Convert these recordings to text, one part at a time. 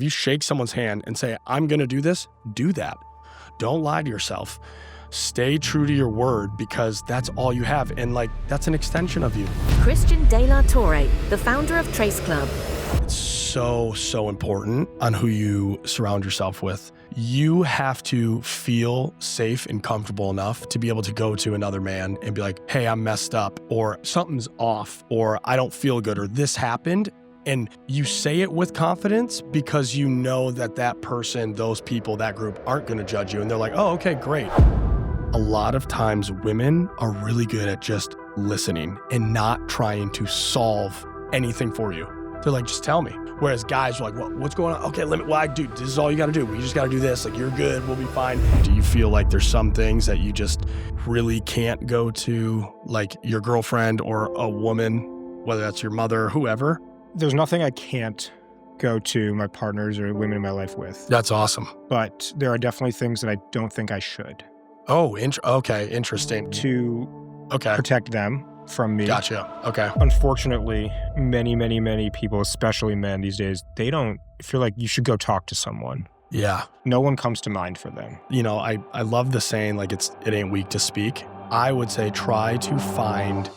if you shake someone's hand and say, I'm going to do this, do that. Don't lie to yourself. Stay true to your word because that's all you have. And like, that's an extension of you. Christian De La Torre, the founder of Trace Club. It's so important on who you surround yourself with. You have to feel safe and comfortable enough to be able to go to another man and be like, hey, I'm messed up, or something's off, or I don't feel good, or this happened. And you say it with confidence because you know that that person, those people, that group aren't going to judge you. And they're like, oh, okay, great. A lot of times women are really good at just listening and not trying to solve anything for you. They're like, just tell me. Whereas guys are like, what's going on? Okay, dude, this is all you got to do. We just got to do this. Like, you're good. We'll be fine. Do you feel like there's some things that you just really can't go to, like your girlfriend or a woman, whether that's your mother or whoever? There's nothing I can't go to my partners or women in my life with. That's awesome. But there are definitely things that I don't think I should. Oh, okay, interesting. To protect them from me. Gotcha. Okay. Unfortunately, many people, especially men these days, they don't feel like you should go talk to someone. Yeah. No one comes to mind for them. You know, I love the saying, like, it ain't weak to speak. I would say try to find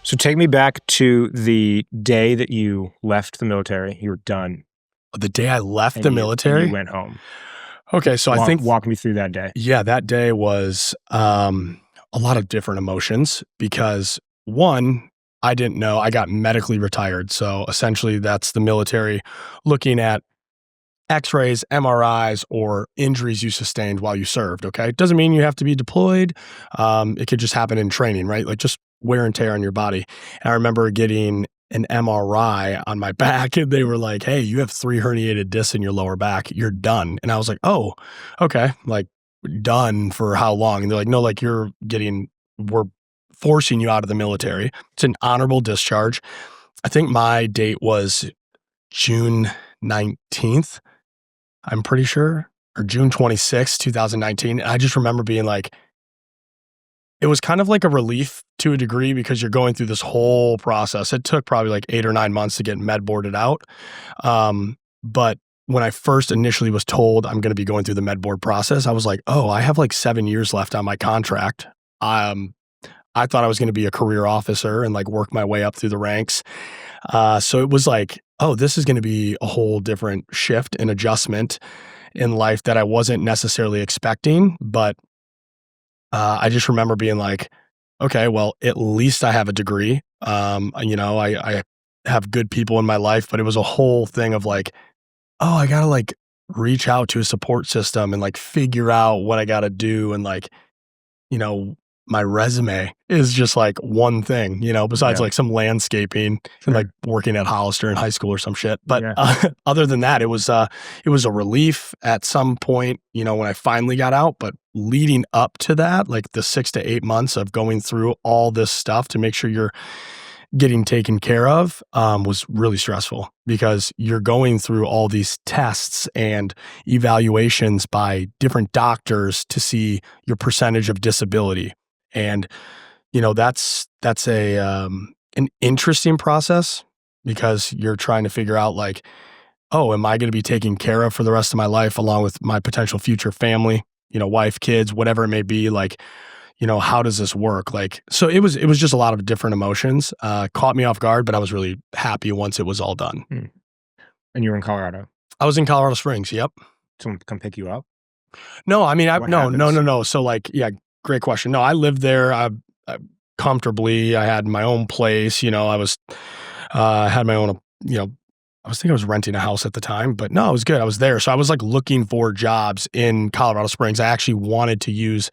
So take me back to the day that you left the military. You were done. The day I left the military? And you went home. Okay, so I think... Walk me through that day. Yeah, that day was a lot of different emotions because, one, I didn't know. I got medically retired. So essentially that's the military looking at X-rays, MRIs, or injuries you sustained while you served, okay? It doesn't mean you have to be deployed. It could just happen in training, right? Like just wear and tear on your body. And I remember getting an MRI on my back and they were like, hey, you have 3 herniated discs in your lower back. You're done. And I was like, oh, okay. Like, done for how long? And they're like, no, like we're forcing you out of the military. It's an honorable discharge. I think my date was June 19th, I'm pretty sure, or June 26th, 2019. And I just remember being like, it was kind of like a relief to a degree because you're going through this whole process. It took probably like 8 or 9 months to get med boarded out. But when I first initially was told I'm going to be going through the med board process, I was like, oh, I have like 7 years left on my contract. I thought I was going to be a career officer and like work my way up through the ranks. So it was like, oh, this is going to be a whole different shift and adjustment in life that I wasn't necessarily expecting. But I just remember being like, okay, well, at least I have a degree. You know, I have good people in my life, but it was a whole thing of like, oh, I got to like reach out to a support system and like figure out what I got to do. And like, you know, my resume is just like one thing, you know, besides like some landscaping and like working at Hollister in high school or some shit. But other than that, it was a relief at some point, you know, when I finally got out. But leading up to that, like the 6 to 8 months of going through all this stuff to make sure you're getting taken care of was really stressful because you're going through all these tests and evaluations by different doctors to see your percentage of disability. And, you know, that's an interesting process because you're trying to figure out like, oh, am I going to be taken care of for the rest of my life along with my potential future family, you know, wife, kids, whatever it may be, like, you know, how does this work? Like, so it was just a lot of different emotions, caught me off guard, but I was really happy once it was all done. And you were in Colorado? I was in Colorado Springs. Yep. Someone come pick you up? No, I mean, no. So like, yeah, great question. No, I lived there I comfortably. I had my own place, you know, I was, had my own, you know, I was renting a house at the time, but no, it was good. I was there. So I was like looking for jobs in Colorado Springs. I actually wanted to use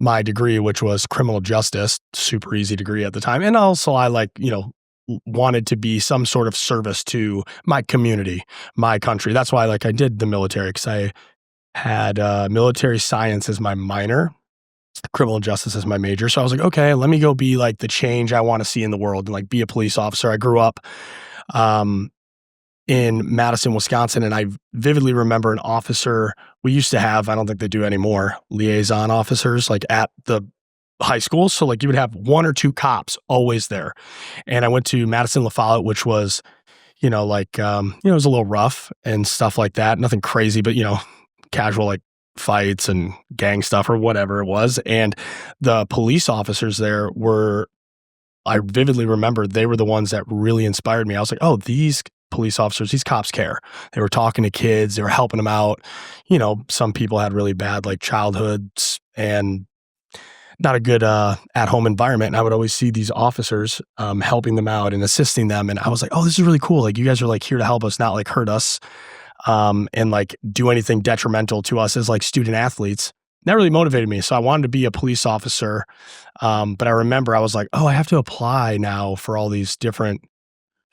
my degree, which was criminal justice, super easy degree at the time. And also I like, you know, wanted to be some sort of service to my community, my country. That's why like I did the military because I had military science as my minor, criminal justice as my major. So I was like, okay, let me go be like the change I want to see in the world and like be a police officer. I grew up in Madison, Wisconsin, and I vividly remember an officer we used to have, I don't think they do anymore, liaison officers like at the high schools. So like you would have 1 or 2 cops always there. And I went to Madison La Follette, which was, like, it was a little rough and stuff like that. Nothing crazy, but, casual like fights and gang stuff or whatever it was. And the police officers there I vividly remember they were the ones that really inspired me. I was like, oh, these police officers, these cops care. They were talking to kids. They were helping them out. Some people had really bad like childhoods and not a good at-home environment. And I would always see these officers helping them out and assisting them. And I was like, oh, this is really cool. Like you guys are like here to help us, not like hurt us and like do anything detrimental to us as like student athletes. That really motivated me. So I wanted to be a police officer. But I remember I was like, oh, I have to apply now for all these different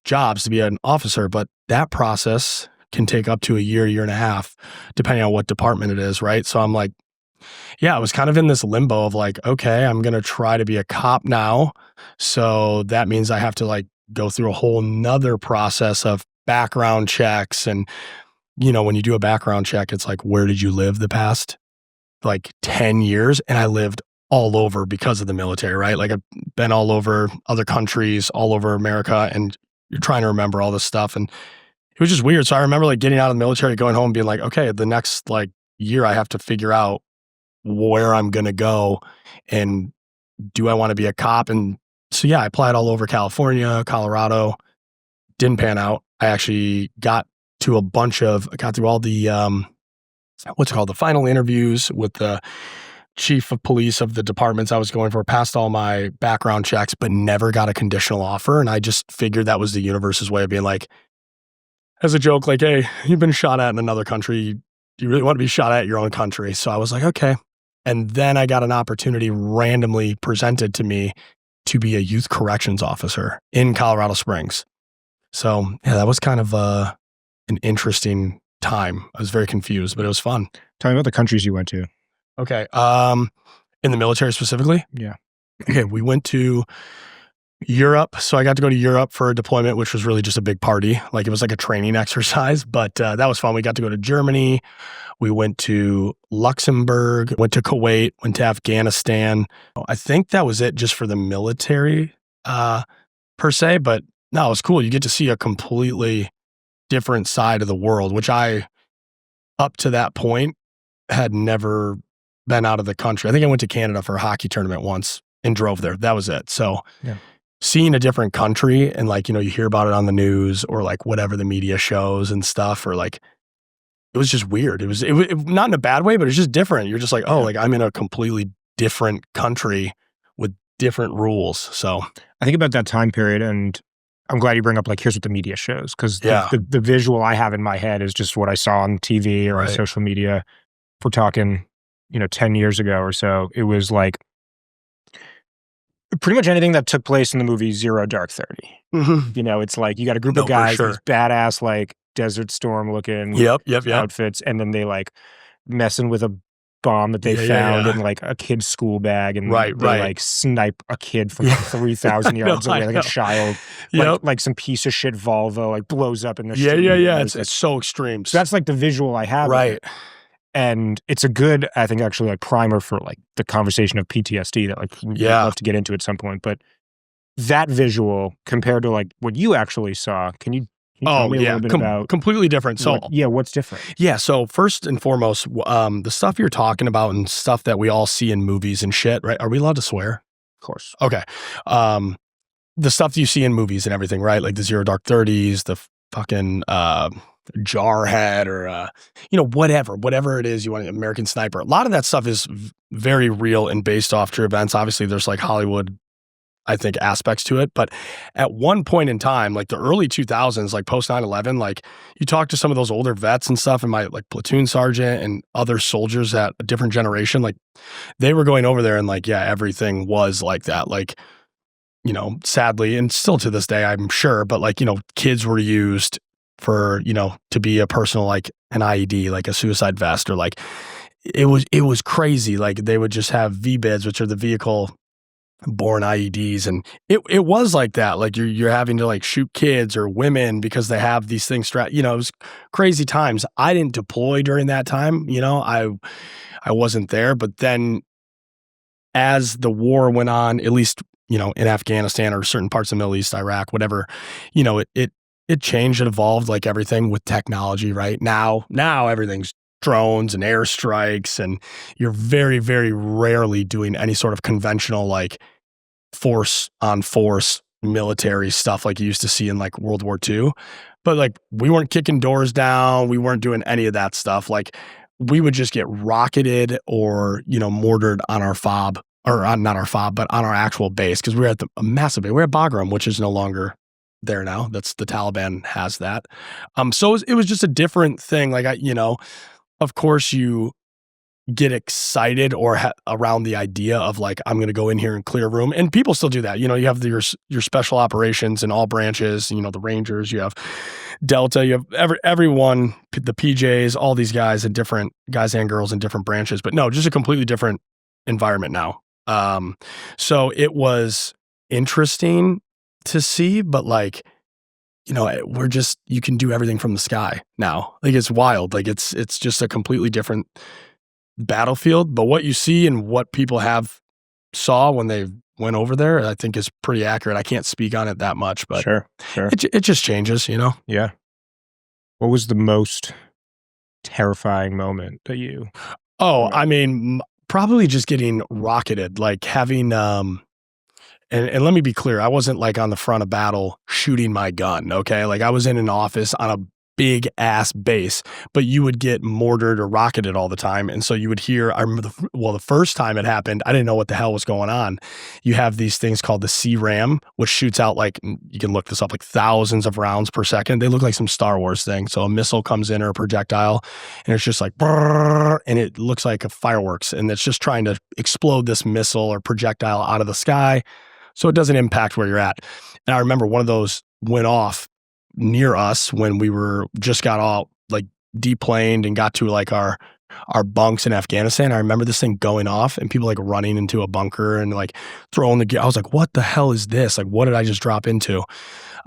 jobs to be an officer. But that process can take up to a year and a half, depending on what department it is, right? So I'm like, yeah, I was kind of in this limbo of like, okay, I'm going to try to be a cop now. So that means I have to like go through a whole nother process of background checks. And, when you do a background check, it's like, where did you live the past like 10 years? And I lived all over because of the military, right? Like I've been all over other countries, all over America, and you're trying to remember all this stuff. And it was just weird. So I remember like getting out of the military, going home and being like, okay, the next like year I have to figure out where I'm going to go and do I want to be a cop? And so, yeah, I applied all over California, Colorado, didn't pan out. I actually got through all the, the final interviews with the chief of police of the departments I was going for, passed all my background checks, but never got a conditional offer. And I just figured that was the universe's way of being like, as a joke, like, hey, you've been shot at in another country. Do you really want to be shot at your own country? So I was like, okay. And then I got an opportunity randomly presented to me to be a youth corrections officer in Colorado Springs. So yeah, that was kind of an interesting time. I was very confused, but it was fun. Tell me about the countries you went to. Okay. In the military specifically? Yeah. Okay. We went to Europe. So I got to go to Europe for a deployment, which was really just a big party. Like it was like a training exercise, but that was fun. We got to go to Germany. We went to Luxembourg, went to Kuwait, went to Afghanistan. I think that was it just for the military per se, but no, it was cool. You get to see a completely different side of the world, which I, up to that point, had never been out of the country. I think I went to Canada for a hockey tournament once and drove there. That was it. So seeing a different country and like, you hear about it on the news or like whatever the media shows and stuff, or like, it was just weird. It was not in a bad way, but it's just different. You're just like, oh, like I'm in a completely different country with different rules. So I think about that time period, and I'm glad you bring up like, here's what the media shows. Cause the visual I have in my head is just what I saw on TV or on social media. If we're talking, 10 years ago or so, it was like pretty much anything that took place in the movie Zero Dark 30. Mm-hmm. It's like, you got a group of guys, these badass, like Desert Storm looking outfits. And then they like messing with a bomb that they found in like a kid's school bag, and they like snipe a kid from 3,000 yards away, like a child. Like some piece of shit Volvo like blows up in the street. Yeah. It's so extreme. So that's like the visual I have. Right. And it's a good, I think, actually like primer for like the conversation of PTSD that like we'd love to get into at some point. But that visual compared to like what you actually saw, can you tell me a little bit about completely different. So what's different? Yeah. So first and foremost, the stuff you're talking about and stuff that we all see in movies and shit, right? Are we allowed to swear? Of course. Okay. The stuff that you see in movies and everything, right? Like the Zero Dark 30s, the fucking Jarhead, or whatever it is you want, American Sniper. A lot of that stuff is very real and based off true events. Obviously, there's like Hollywood, I think, aspects to it. But at one point in time, like the early 2000s, like post 9/11, like you talk to some of those older vets and stuff, and my like platoon sergeant and other soldiers at a different generation, like they were going over there and like, yeah, everything was like that. Like, sadly, and still to this day, I'm sure, but like, kids were used for, to be a personal, like an IED, like a suicide vest, or like, it was crazy. Like they would just have VBIDs, which are the vehicle born IEDs. And it was like that. Like you're having to like shoot kids or women because they have these things strapped, it was crazy times. I didn't deploy during that time. I wasn't there, but then as the war went on, at least, in Afghanistan or certain parts of the Middle East, Iraq, whatever, it changed and evolved like everything with technology, right? Now everything's drones and airstrikes, and you're very, very rarely doing any sort of conventional like force on force military stuff like you used to see in like World War II. But like we weren't kicking doors down. We weren't doing any of that stuff. Like we would just get rocketed or, mortared on our FOB, or not our FOB, but on our actual base. Cause we were at a massive base. We're at Bagram, which is no longer there now. That's the Taliban has that. So it was just a different thing. Like of course you get excited or around the idea of like, I'm going to go in here and clear a room. And people still do that. You have your special operations in all branches, the Rangers, you have Delta, you have everyone, the PJs, all these guys and different guys and girls in different branches, but no, just a completely different environment now. So it was interesting to see, but like, you can do everything from the sky now. Like it's wild. Like it's just a completely different battlefield, but what you see and what people saw when they went over there, I think is pretty accurate. I can't speak on it that much, but sure. It just changes, Yeah. What was the most terrifying moment that you? Oh, I mean, probably just getting rocketed, like having, and let me be clear, I wasn't like on the front of battle shooting my gun. Okay. Like I was in an office on a big ass base, but you would get mortared or rocketed all the time. And so you would hear, I remember the first time it happened, I didn't know what the hell was going on. You have these things called the CRAM, which shoots out like, you can look this up, like thousands of rounds per second. They look like some Star Wars thing. So a missile comes in or a projectile and it's just like, brrr, and it looks like a fireworks. And it's just trying to explode this missile or projectile out of the sky so it doesn't impact where you're at. And I remember one of those went off near us when we just got all like deplaned and got to like our bunks in Afghanistan. I remember this thing going off and people like running into a bunker and like throwing the gear. I was like, what the hell is this? Like, what did I just drop into?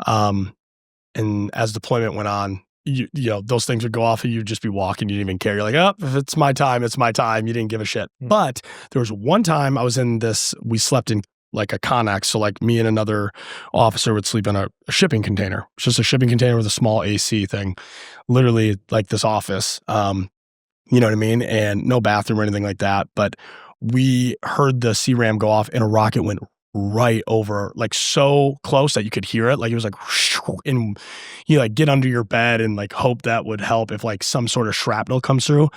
And as deployment went on, you know, those things would go off and you'd just be walking. You didn't even care. You're like, oh, if it's my time, it's my time. You didn't give a shit. But there was one time I was we slept in like a Connex. So like me and another officer would sleep in a shipping container. It's just a shipping container with a small AC thing, literally like this office. You know what I mean? And no bathroom or anything like that. But we heard the CRAM go off and a rocket went right over, like so close that you could hear it. Like it was like, and you like get under your bed and like hope that would help if like some sort of shrapnel comes through.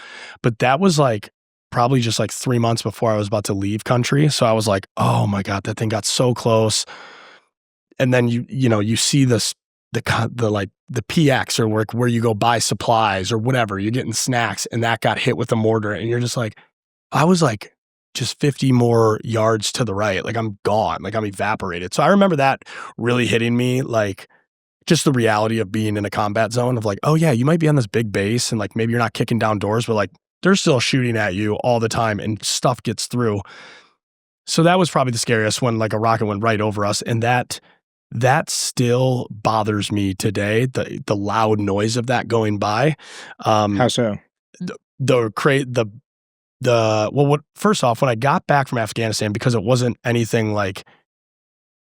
But that was like probably just like 3 months before I was about to leave country. So I was like, oh my God, that thing got so close. And then you see this, the PX or where you go buy supplies or whatever, you're getting snacks and that got hit with a mortar. And you're just like, I was like just 50 more yards to the right. Like I'm gone, like I'm evaporated. So I remember that really hitting me, like just the reality of being in a combat zone of like, oh yeah, you might be on this big base and like maybe you're not kicking down doors, but like they're still shooting at you all the time and stuff gets through. So that was probably the scariest when like a rocket went right over us. And that still bothers me today. The loud noise of that going by. How so? First off, when I got back from Afghanistan, because it wasn't anything like,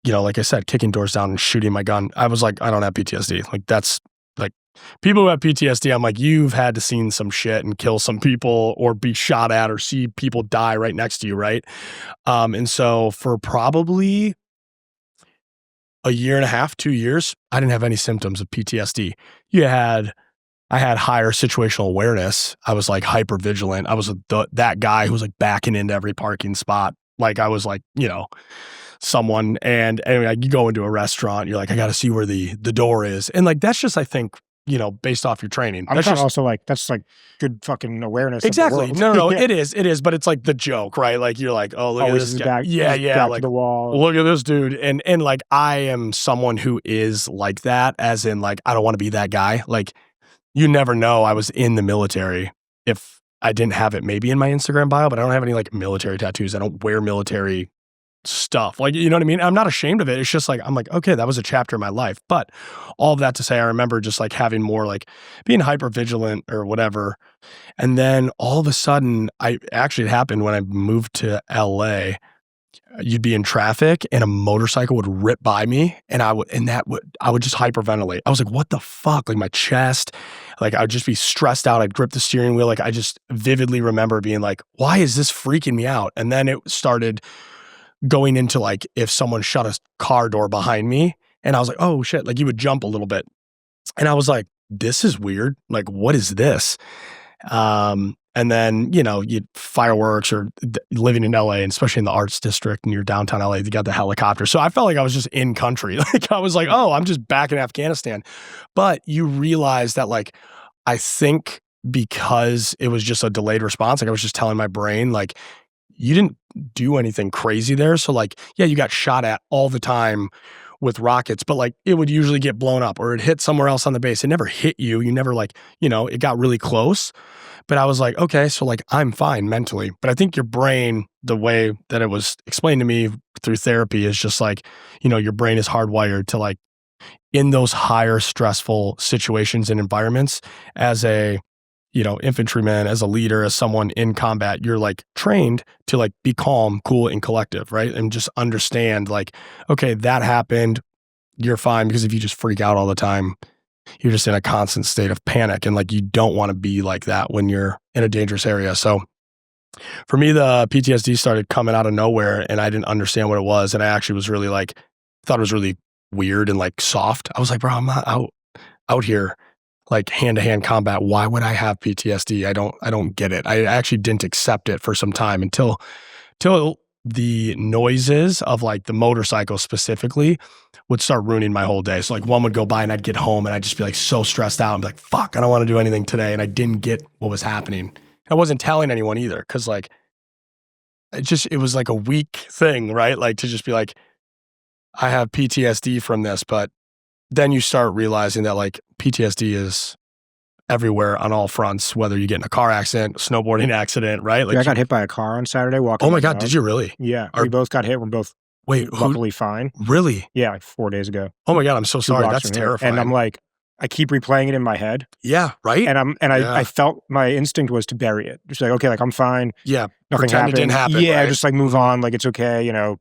like I said, kicking doors down and shooting my gun, I was like, I don't have PTSD. Like that's like people who have PTSD, I'm like, you've had to seen some shit and kill some people or be shot at or see people die right next to you. Right. And so for probably a year and a half, 2 years, I didn't have any symptoms of PTSD. I had higher situational awareness. I was like hyper vigilant. I was that guy who was like backing into every parking spot. Like I was like, someone. And anyway, like you go into a restaurant, you're like, I got to see where the door is. And like, that's just, I think, based off your training. That's just also like, that's like good fucking awareness. Exactly. No, it is. But it's like the joke, right? Like you're like, oh, look at this guy. Back like to the wall. Look at this dude. And like, I am someone who is like that, as in like, I don't want to be that guy. Like you never know. I was in the military. If I didn't have it maybe in my Instagram bio, but I don't have any like military tattoos. I don't wear military stuff. Like, you know what I mean? I'm not ashamed of it. It's just like, I'm like, okay, that was a chapter in my life. But all of that to say, I remember just like having more like being hyper vigilant or whatever. And then all of a sudden, it happened when I moved to LA. You'd be in traffic and a motorcycle would rip by me and I would just hyperventilate. I was like, what the fuck? Like my chest, like I would just be stressed out. I'd grip the steering wheel. Like I just vividly remember being like, why is this freaking me out? And then it started going into like, if someone shut a car door behind me and I was like, oh shit, like you would jump a little bit. And I was like, this is weird. Like, what is this? And then, you know, fireworks or living in LA, and especially in the arts district near downtown LA, you got the helicopter. So I felt like I was just in country. Like I was like, oh, I'm just back in Afghanistan. But you realize that like, I think because it was just a delayed response, like I was just telling my brain, like, you didn't do anything crazy there. So like, yeah, you got shot at all the time with rockets, but like it would usually get blown up or it hit somewhere else on the base. It never hit you. You never like, you know, it got really close. But I was like, okay, so like I'm fine mentally. But I think your brain, the way that it was explained to me through therapy is just like, you know, your brain is hardwired to like in those higher stressful situations and environments as a, you know, infantryman, as a leader, as someone in combat, you're like trained to like be calm, cool, and collective, right? And just understand like, okay, that happened, you're fine. Because if you just freak out all the time, you're just in a constant state of panic. And like, you don't want to be like that when you're in a dangerous area. So for me, the PTSD started coming out of nowhere and I didn't understand what it was. And I actually was really like, thought it was really weird and like soft. I was like, bro, I'm not out here like hand-to-hand combat. Why would I have PTSD? I don't get it. I actually didn't accept it for some time until the noises of like the motorcycle specifically would start ruining my whole day. So like one would go by and I'd get home and I'd just be like so stressed out and be like, fuck, I don't want to do anything today. And I didn't get what was happening. I wasn't telling anyone either. Cause like, it was like a weak thing, right? Like to just be like, I have PTSD from this, but then you start realizing that like PTSD is everywhere on all fronts, whether you get in a car accident, snowboarding accident, right? Like yeah, I got hit by a car on Saturday walking. Oh my God, did you really? Yeah, we both got hit. We're both luckily fine. Really? Yeah, like 4 days ago. Oh my God, I'm so sorry. That's terrifying. And I'm like, I keep replaying it in my head. Yeah, right? I felt my instinct was to bury it. Just like, okay, like I'm fine. Yeah, nothing happened. It didn't happen. Yeah, right? Just like move on. Like it's okay, you know.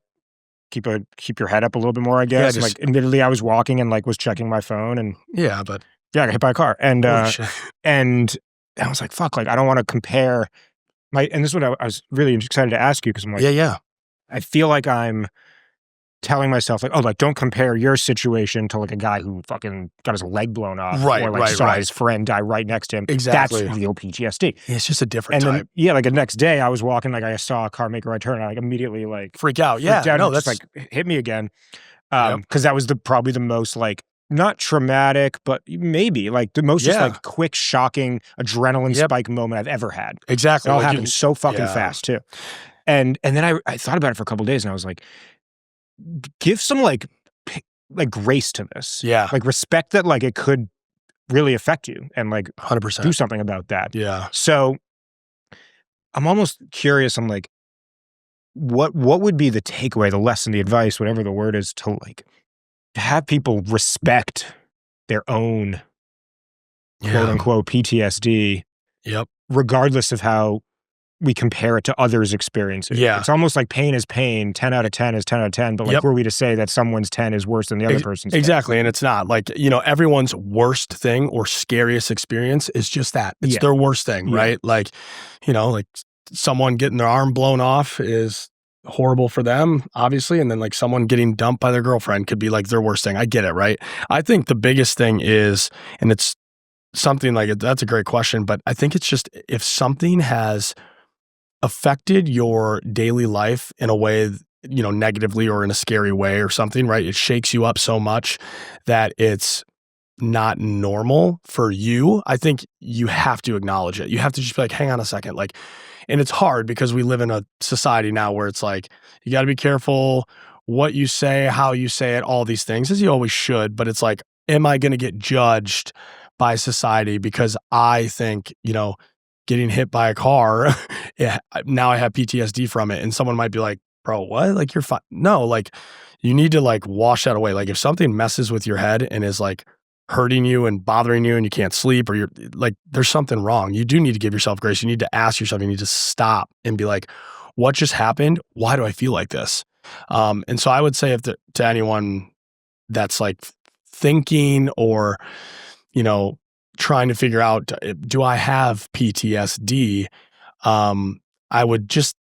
Keep your head up a little bit more, I guess. Yeah, like admittedly, I was walking and like was checking my phone and yeah, but yeah, I got hit by a car and I was like, fuck, like I don't want to compare and this is what I was really excited to ask you because I'm like, yeah, I feel like I'm telling myself like, oh, like don't compare your situation to like a guy who fucking got his leg blown off or like saw his friend die right next to him. Exactly. That's real PTSD. Yeah, it's just a different type. Then, yeah, like the next day I was walking, like I saw a car make a right turn and I like immediately like freak out. Yeah, no, that's like hit me again. Because that was probably the most like not traumatic, but maybe like the most just like quick, shocking adrenaline spike moment I've ever had. Exactly. It all happened so fucking fast too. And then I thought about it for a couple of days and I was like, give some like grace to this. Yeah. Like respect that like it could really affect you and like 100% do something about that. Yeah. So I'm almost curious. I'm like, what would be the takeaway, the lesson, the advice, whatever the word is, to like have people respect their own quote unquote PTSD. Yep. Regardless of how we compare it to others' experiences. Yeah. It's almost like pain is pain. 10 out of 10 is 10 out of 10. But like, were we to say that someone's 10 is worse than the other person's 10? Exactly. And it's not. Like, you know, everyone's worst thing or scariest experience is just that. It's their worst thing, right? Like, you know, like someone getting their arm blown off is horrible for them, obviously. And then like someone getting dumped by their girlfriend could be like their worst thing. I get it, right? I think the biggest thing is, and it's something like, that's a great question, but I think it's just if something has affected your daily life in a way, you know, negatively or in a scary way or something, right? It shakes you up so much that it's not normal for you. I think you have to acknowledge it. You have to just be like, hang on a second. Like, and it's hard because we live in a society now where it's like, you got to be careful what you say, how you say it, all these things, as you always should. But it's like, am I going to get judged by society because I think, you know, getting hit by a car, now I have PTSD from it. And someone might be like, bro, what? Like, you're fine. No, like, you need to like wash that away. Like, if something messes with your head and is like hurting you and bothering you and you can't sleep, or you're like, there's something wrong. You do need to give yourself grace. You need to ask yourself, you need to stop and be like, what just happened? Why do I feel like this? And so I would say to anyone that's like thinking or, trying to figure out, do I have PTSD? I would just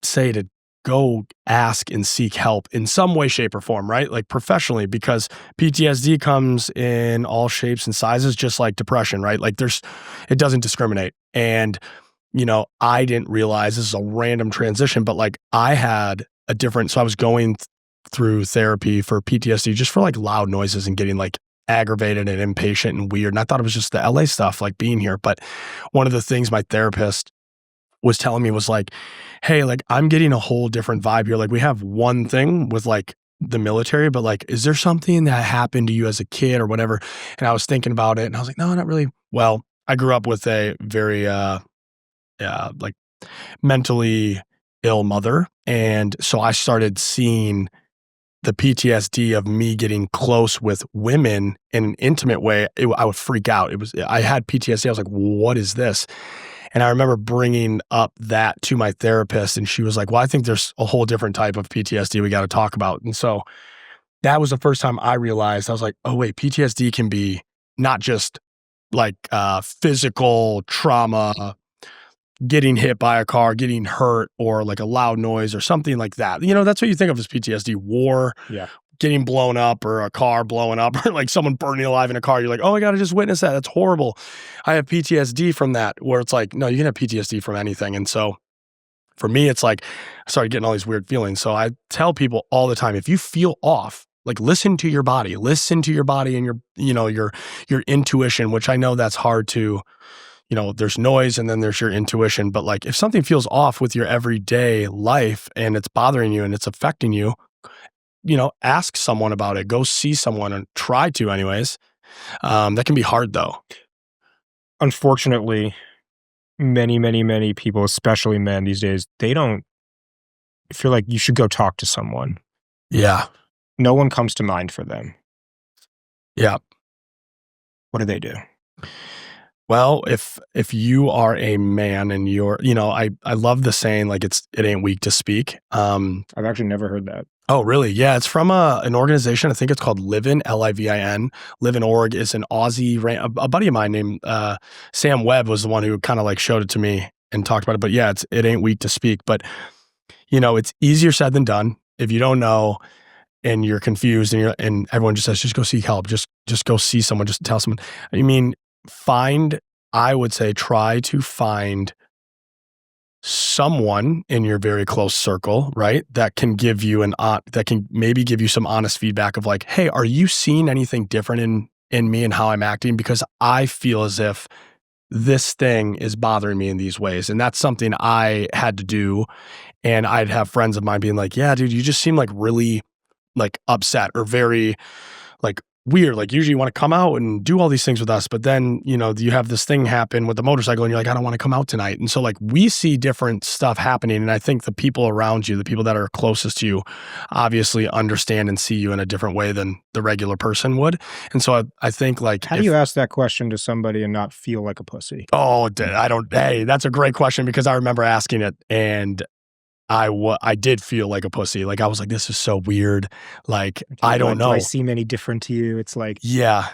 say to go ask and seek help in some way, shape, or form, right? Like professionally, because PTSD comes in all shapes and sizes, just like depression, right? Like it doesn't discriminate. And, I didn't realize, this is a random transition, but like I had so I was going through therapy for PTSD just for like loud noises and getting like aggravated and impatient and weird. And I thought it was just the LA stuff, like being here. But one of the things my therapist was telling me was like, hey, like I'm getting a whole different vibe here. Like we have one thing with like the military, but like, is there something that happened to you as a kid or whatever? And I was thinking about it and I was like, no, not really. Well, I grew up with a very, like mentally ill mother. And so I started seeing the PTSD of me getting close with women in an intimate way. I would freak out. I had PTSD. I was like, what is this? And I remember bringing up that to my therapist and she was like, well, I think there's a whole different type of PTSD we got to talk about. And so that was the first time I realized, I was like, oh wait, PTSD can be not just like physical trauma, getting hit by a car, getting hurt, or like a loud noise or something like that. That's what you think of as PTSD, war, getting blown up, or a car blowing up, or like someone burning alive in a car. You're like, oh my God, I just witnessed that. That's horrible. I have PTSD from that, where it's like, no, you can have PTSD from anything. And so for me, it's like, I started getting all these weird feelings. So I tell people all the time, if you feel off, like listen to your body and your intuition, which I know that's hard to, there's noise and then there's your intuition. But like if something feels off with your everyday life and it's bothering you and it's affecting you, ask someone about it. Go see someone and try to anyways. That can be hard though. Unfortunately, many, many, many people, especially men these days, they don't feel like you should go talk to someone. Yeah. No one comes to mind for them. Yeah. What do they do? Well, if you are a man and you're, I love the saying, like it ain't weak to speak. I've actually never heard that. Oh, really? Yeah. It's from an organization. I think it's called Livin, Livin. Livin.org is an Aussie, a buddy of mine named Sam Webb was the one who kind of like showed it to me and talked about it. But yeah, it ain't weak to speak. But, it's easier said than done. If you don't know and you're confused and everyone just says, just go seek help. Just go see someone, just tell someone. I would say try to find someone in your very close circle, right? That can give you that can maybe give you some honest feedback of like, hey, are you seeing anything different in me and how I'm acting? Because I feel as if this thing is bothering me in these ways. And that's something I had to do. And I'd have friends of mine being like, yeah, dude, you just seem like really like upset or very like weird. Like usually you want to come out and do all these things with us, but then, you have this thing happen with the motorcycle and you're like, I don't want to come out tonight. And so like we see different stuff happening. And I think the people around you, the people that are closest to you, obviously understand and see you in a different way than the regular person would. And so I think like, how do you ask that question to somebody and not feel like a pussy? Oh, hey, that's a great question because I remember asking it and I did feel like a pussy. Like I was like, this is so weird. Like, I don't know. Do I seem any different to you? It's like, yeah,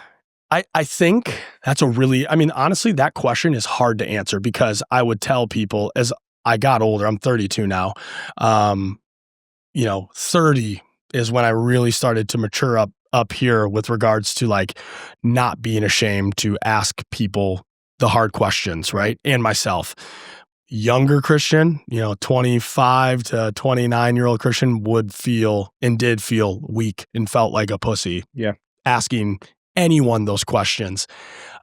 I think that's honestly, that question is hard to answer because I would tell people as I got older, I'm 32 now. 30 is when I really started to mature up here with regards to like not being ashamed to ask people the hard questions, right? And myself. Younger Christian, 25 to 29-year-old Christian did feel weak and felt like a pussy. Yeah. Asking anyone those questions.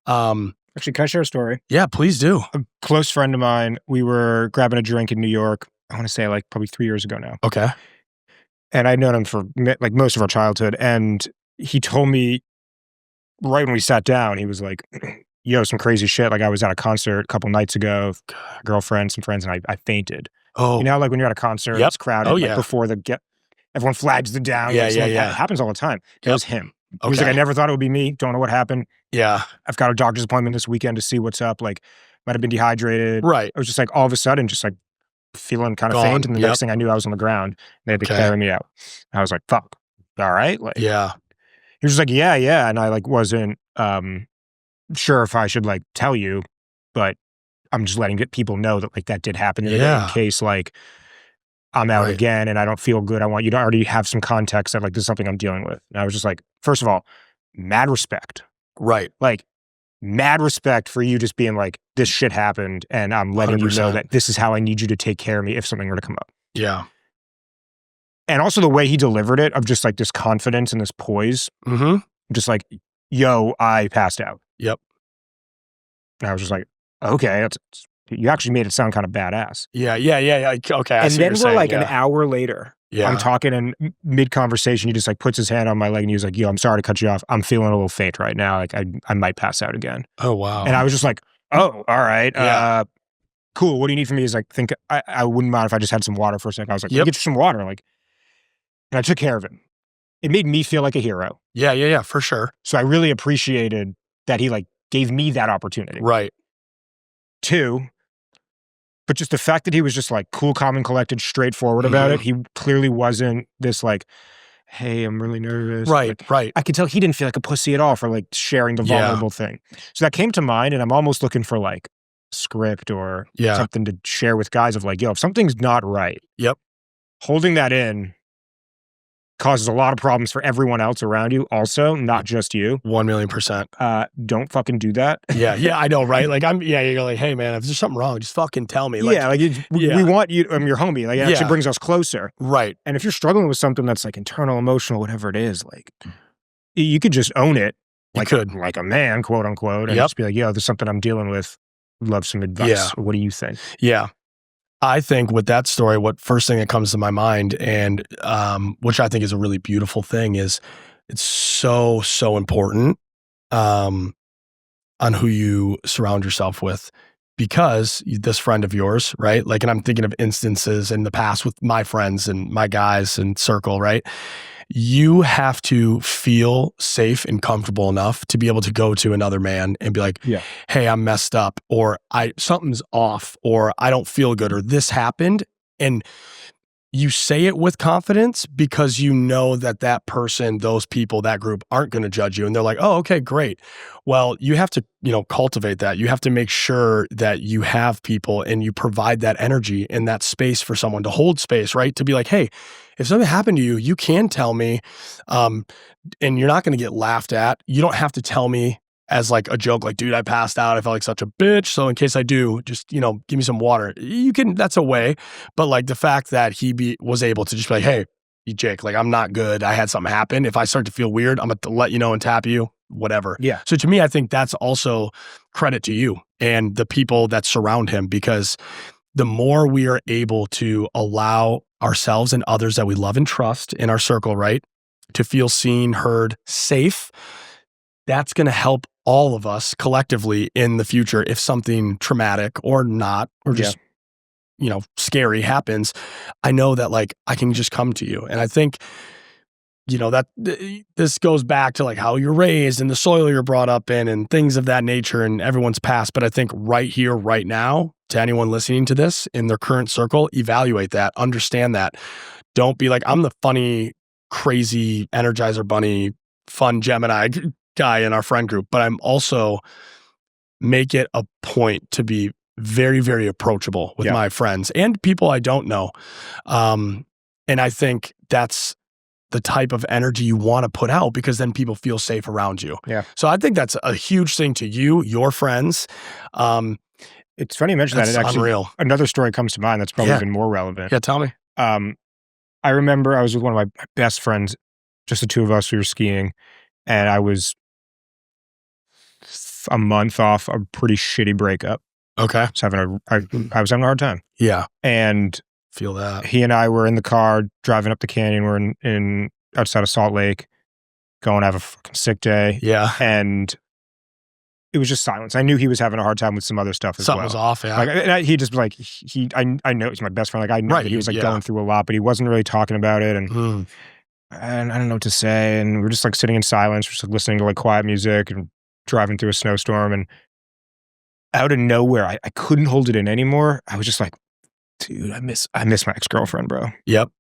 Actually, can I share a story? Yeah, please do. A close friend of mine, we were grabbing a drink in New York, I want to say like probably 3 years ago now. Okay. And I'd known him for like most of our childhood. And he told me right when we sat down, he was like, yo, some crazy shit. Like I was at a concert a couple nights ago, girlfriend, some friends, and I fainted. Oh. You know, like when you're at a concert, it's crowded. Oh, like before everyone flags the down. Yeah, It happens all the time. It was him. He was Okay. like, I never thought it would be me. Don't know what happened. Yeah. I've got a doctor's appointment this weekend to see what's up. Like, might have been dehydrated. Right. I was just like, all of a sudden, just like feeling kind of faint. And the next thing I knew, I was on the ground. They had to carry me out. I was like, fuck. All right. Like, he was just like, yeah. And I like wasn't sure if I should like tell you, but I'm just letting people know that like that did happen in case like I'm out again and I don't feel good. I want you to already have some context that like this is something I'm dealing with. And I was just like, first of all, mad respect. Right. Like mad respect for you just being like, this shit happened and I'm letting 100%. You know that this is how I need you to take care of me if something were to come up. Yeah. And also the way he delivered it of just like this confidence and this poise. Mm-hmm. Just like, yo, I passed out. Yep. And I was just like, okay, you actually made it sound kind of badass. Yeah. Okay. And then we're like an hour later. Yeah. I'm talking and mid-conversation, he just like puts his hand on my leg and he was like, yo, I'm sorry to cut you off. I'm feeling a little faint right now. Like I might pass out again. Oh, wow. And I was just like, oh, all right. Cool. What do you need from me? Is like, I wouldn't mind if I just had some water for a second. I was like, let me get you some water. Like, and I took care of him. It made me feel like a hero. Yeah, for sure. So I really appreciated that he like gave me that opportunity. Right. 2, but just the fact that he was just like cool, calm, and collected, straightforward about it. He clearly wasn't this like, hey, I'm really nervous. Right. I could tell he didn't feel like a pussy at all for like sharing the vulnerable thing. So that came to mind, and I'm almost looking for like script or something to share with guys of like, yo, if something's not right, holding that in causes a lot of problems for everyone else around you also, not just you. 1,000,000%. Don't fucking do that. Yeah, I know, right? Like you're like, hey man, if there's something wrong, just fucking tell me. Like, we want you, I'm your homie. Like it actually brings us closer. Right. And if you're struggling with something that's like internal, emotional, whatever it is, like you could just own it. Like a man, quote unquote, and just be like, yo, there's something I'm dealing with. Love some advice. Yeah. What do you think? Yeah. I think with that story, what first thing that comes to my mind, and which I think is a really beautiful thing, is it's so important on who you surround yourself with, because this friend of yours, right? Like, and I'm thinking of instances in the past with my friends and my guys and circle, right? You have to feel safe and comfortable enough to be able to go to another man and be like, hey, I'm messed up, or something's off, or I don't feel good, or this happened. And you say it with confidence because you know that person, those people, that group aren't going to judge you. And they're like, oh, okay, great. Well, you have to, cultivate that. You have to make sure that you have people and you provide that energy and that space for someone to hold space, right? To be like, hey, if something happened to you, you can tell me, and you're not going to get laughed at. You don't have to tell me as like a joke, like, dude, I passed out. I felt like such a bitch. So in case I do, just, give me some water. You can, that's a way. But like the fact that he was able to just be like, hey, Jake, like, I'm not good. I had something happen. If I start to feel weird, I'm going to let you know and tap you, whatever. Yeah. So to me, I think that's also credit to you and the people that surround him, because the more we are able to allow ourselves and others that we love and trust in our circle, right, to feel seen, heard, safe, that's going to help all of us collectively in the future if something traumatic or not, or just, scary happens. I know that like I can just come to you. And I think, that this goes back to like how you're raised and the soil you're brought up in and things of that nature and everyone's past. But I think right here, right now, to anyone listening to this in their current circle, evaluate that, understand that. Don't be like, I'm the funny, crazy Energizer Bunny, fun Gemini guy in our friend group, but I'm also make it a point to be very, very approachable with my friends and people I don't know. And I think that's the type of energy you want to put out, because then people feel safe around you. Yeah. So I think that's a huge thing to you, your friends. It's funny you mention that. It actually, unreal. Another story comes to mind that's probably even more relevant. Yeah, tell me. I remember I was with one of my best friends, just the two of us. We were skiing, and I was a month off a pretty shitty breakup. Okay. I was having a hard time. Yeah. And feel that. He and I were in the car driving up the canyon. We're in outside of Salt Lake, going to have a fucking sick day. Yeah. And it was just silence. I knew he was having a hard time with some other stuff as Something was off, yeah. Like, he just like, I know he's my best friend. Like, I know that he was like going through a lot, but he wasn't really talking about it. And I don't know what to say. And we're just like sitting in silence, just like, listening to like quiet music and driving through a snowstorm. And out of nowhere, I couldn't hold it in anymore. I was just like, dude, I miss my ex-girlfriend, bro. Yep.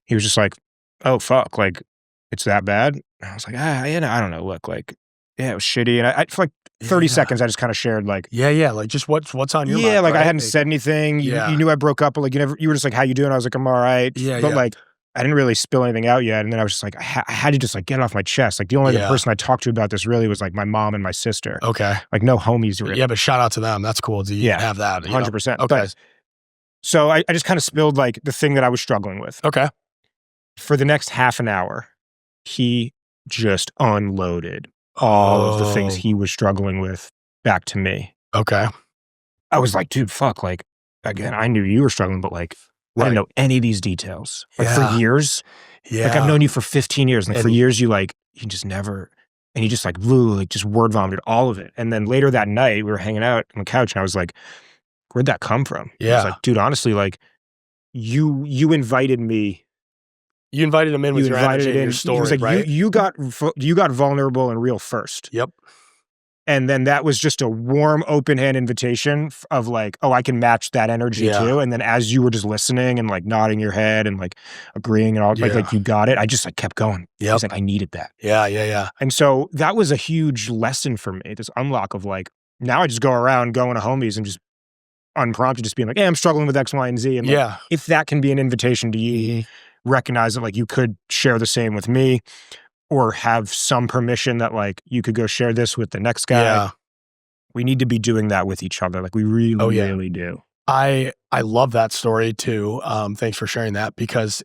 He was just like, oh, fuck, like, it's that bad? And I was like, I don't know, look, like, yeah, it was shitty. And I for like 30 seconds, I just kind of shared like, like just what's on your mind? Yeah, like right? I hadn't said anything. You knew I broke up, but like you were just like, how you doing? I was like, I'm all right. But like, I didn't really spill anything out yet. And then I was just like, I had to just like get it off my chest. Like the only other person I talked to about this really was like my mom and my sister. Okay. Like no homies. Really. Yeah, but shout out to them. That's cool. Do you have that? 100%. Okay. But, so I just kind of spilled like the thing that I was struggling with. Okay. For the next half an hour, he just unloaded all of the things he was struggling with back to me. Okay. I was like, dude, fuck. Like, again, I knew you were struggling, but like, I didn't know any of these details. Like for years. Yeah. Like I've known you for 15 years. Like for years, you just never, and you just like just word vomited all of it. And then later that night, we were hanging out on the couch and I was like, where'd that come from? Yeah. I was like, dude, honestly, like you invited me. You invited him in with your energy and your story, was like, right? You got vulnerable and real first. Yep. And then that was just a warm, open hand invitation of like, oh, I can match that energy too. And then as you were just listening and like nodding your head and like agreeing and all, like you got it. I just like kept going. I was like, I needed that. Yeah. And so that was a huge lesson for me. This unlock of like, now I just go around going to homies and just unprompted, just being like, hey, I'm struggling with X, Y, and Z. And like, if that can be an invitation to you, recognize that like you could share the same with me. Or have some permission that like you could go share this with the next guy. Yeah. We need to be doing that with each other. Like we really do. I love that story too. Thanks for sharing that because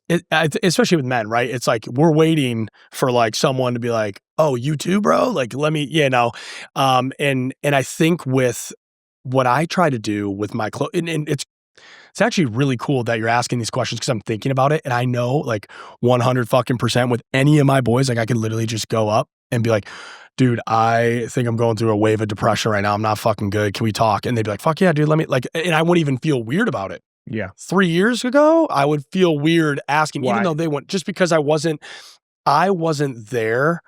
especially with men, right? It's like we're waiting for like someone to be like, "Oh, you too, bro." Like, let me, and I think with what I try to do with my and it's actually really cool that you're asking these questions because I'm thinking about it. And I know like 100% with any of my boys, like I could literally just go up and be like, dude, I think I'm going through a wave of depression right now. I'm not fucking good. Can we talk? And they'd be like, fuck yeah, dude, let me and I wouldn't even feel weird about it. Yeah. 3 years ago, I would feel weird asking, even though they went, just because I wasn't there.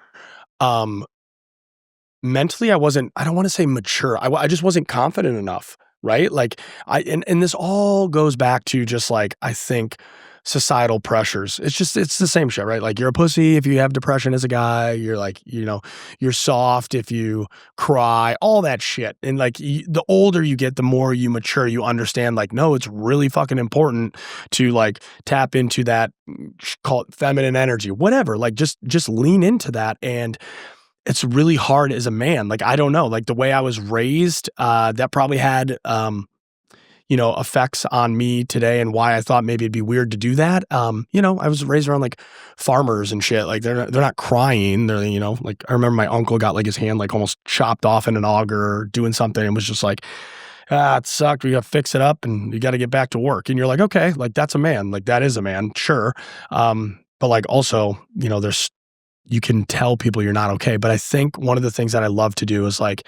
Mentally, I don't want to say mature. I just wasn't confident enough. Right? Like and this all goes back to just like, I think societal pressures. It's the same shit, right? Like you're a pussy if you have depression as a guy, you're like, you're soft if you cry, all that shit. And like the older you get, the more you mature, you understand like, no, it's really fucking important to like tap into that, call it feminine energy, whatever, like just lean into that. And it's really hard as a man. Like, I don't know, like the way I was raised, that probably had, effects on me today and why I thought maybe it'd be weird to do that. I was raised around like farmers and shit. Like they're not crying. They're, like I remember my uncle got like his hand like almost chopped off in an auger doing something and was just like, it sucked. We got to fix it up and you got to get back to work. And you're like, okay, like that's a man. Like that is a man. Sure. But like also, you can tell people you're not okay. But I think one of the things that I love to do is like,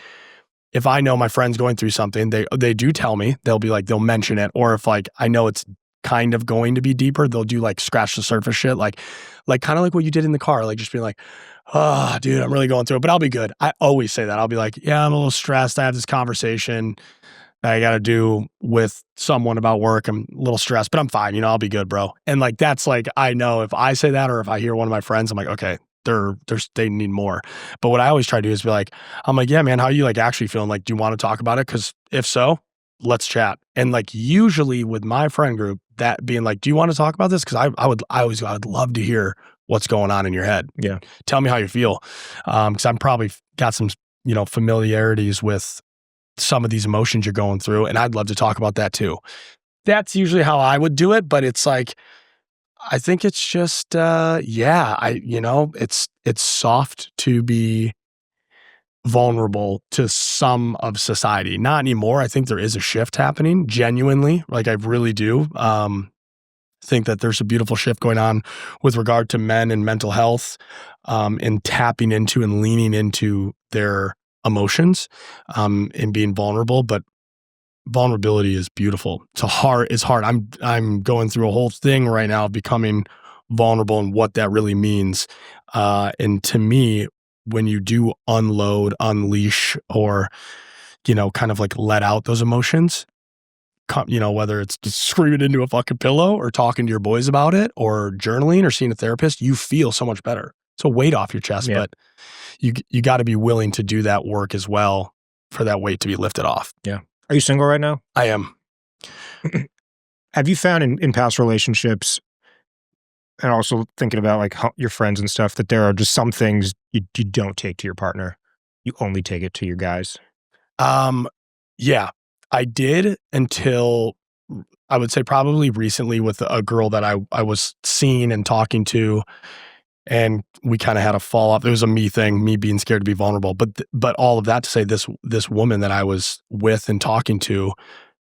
if I know my friend's going through something, they do tell me, they'll be like, they'll mention it. Or if like, I know it's kind of going to be deeper, they'll do like scratch the surface shit. Like kind of like what you did in the car, like just being like, oh dude, I'm really going through it, but I'll be good. I always say that. I'll be like, yeah, I'm a little stressed. I have this conversation I got to do with someone about work. I'm a little stressed, but I'm fine. I'll be good, bro. And like, that's like, I know if I say that, or if I hear one of my friends, I'm like, okay, they need more. But what I always try to do is be like, I'm like, yeah, man, how are you like actually feeling? Like, do you want to talk about it? Because if so, let's chat. And like usually with my friend group, that being like, do you want to talk about this? Because I would love to hear what's going on in your head. Yeah. Tell me how you feel. Because I'm probably got some, familiarities with some of these emotions you're going through. And I'd love to talk about that too. That's usually how I would do it. But it's like, I think it's just, it's soft to be vulnerable to some of society. Not anymore. I think there is a shift happening, genuinely. Like I really do. Think that there's a beautiful shift going on with regard to men and mental health, and tapping into and leaning into their emotions, and being vulnerable, but vulnerability is beautiful. It's hard. I'm going through a whole thing right now of becoming vulnerable and what that really means. And to me, when you do unload, unleash, or, kind of like let out those emotions, whether it's just screaming into a fucking pillow or talking to your boys about it or journaling or seeing a therapist, you feel so much better. It's a weight off your chest, but you got to be willing to do that work as well for that weight to be lifted off. Yeah. Are you single right now? I am. Have you found in past relationships, and also thinking about like your friends and stuff, that there are just some things you don't take to your partner? You only take it to your guys? Yeah, I did until I would say probably recently with a girl that I was seeing and talking to, and we kind of had a fall off. It was a me thing, me being scared to be vulnerable. But all of that to say, this woman that I was with and talking to,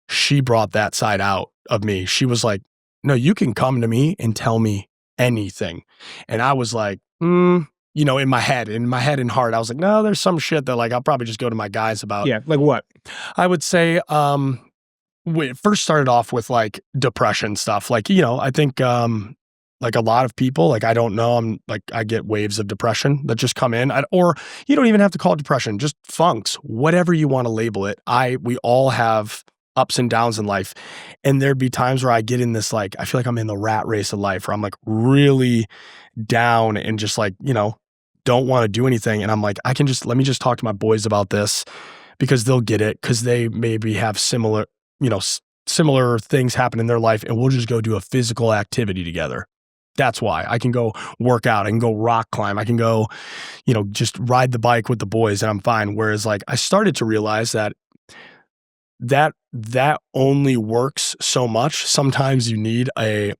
she brought that side out of me. She was like, "No, you can come to me and tell me anything." And I was like, in my head and heart, I was like, no, there's some shit that like I'll probably just go to my guys about. Yeah, like what? I would say we first started off with like depression stuff. Like, I think like a lot of people, like I don't know, I get waves of depression that just come in. Or you don't even have to call it depression, just funks, whatever you want to label it. We all have ups and downs in life. And there'd be times where I get in this, like, I feel like I'm in the rat race of life where I'm like really down and just like, don't want to do anything. And I'm like, let me just talk to my boys about this because they'll get it, because they maybe have similar things happen in their life, and we'll just go do a physical activity together. That's why I can go work out. I can go rock climb. I can go, just ride the bike with the boys and I'm fine. Whereas like I started to realize that only works so much. Sometimes you need a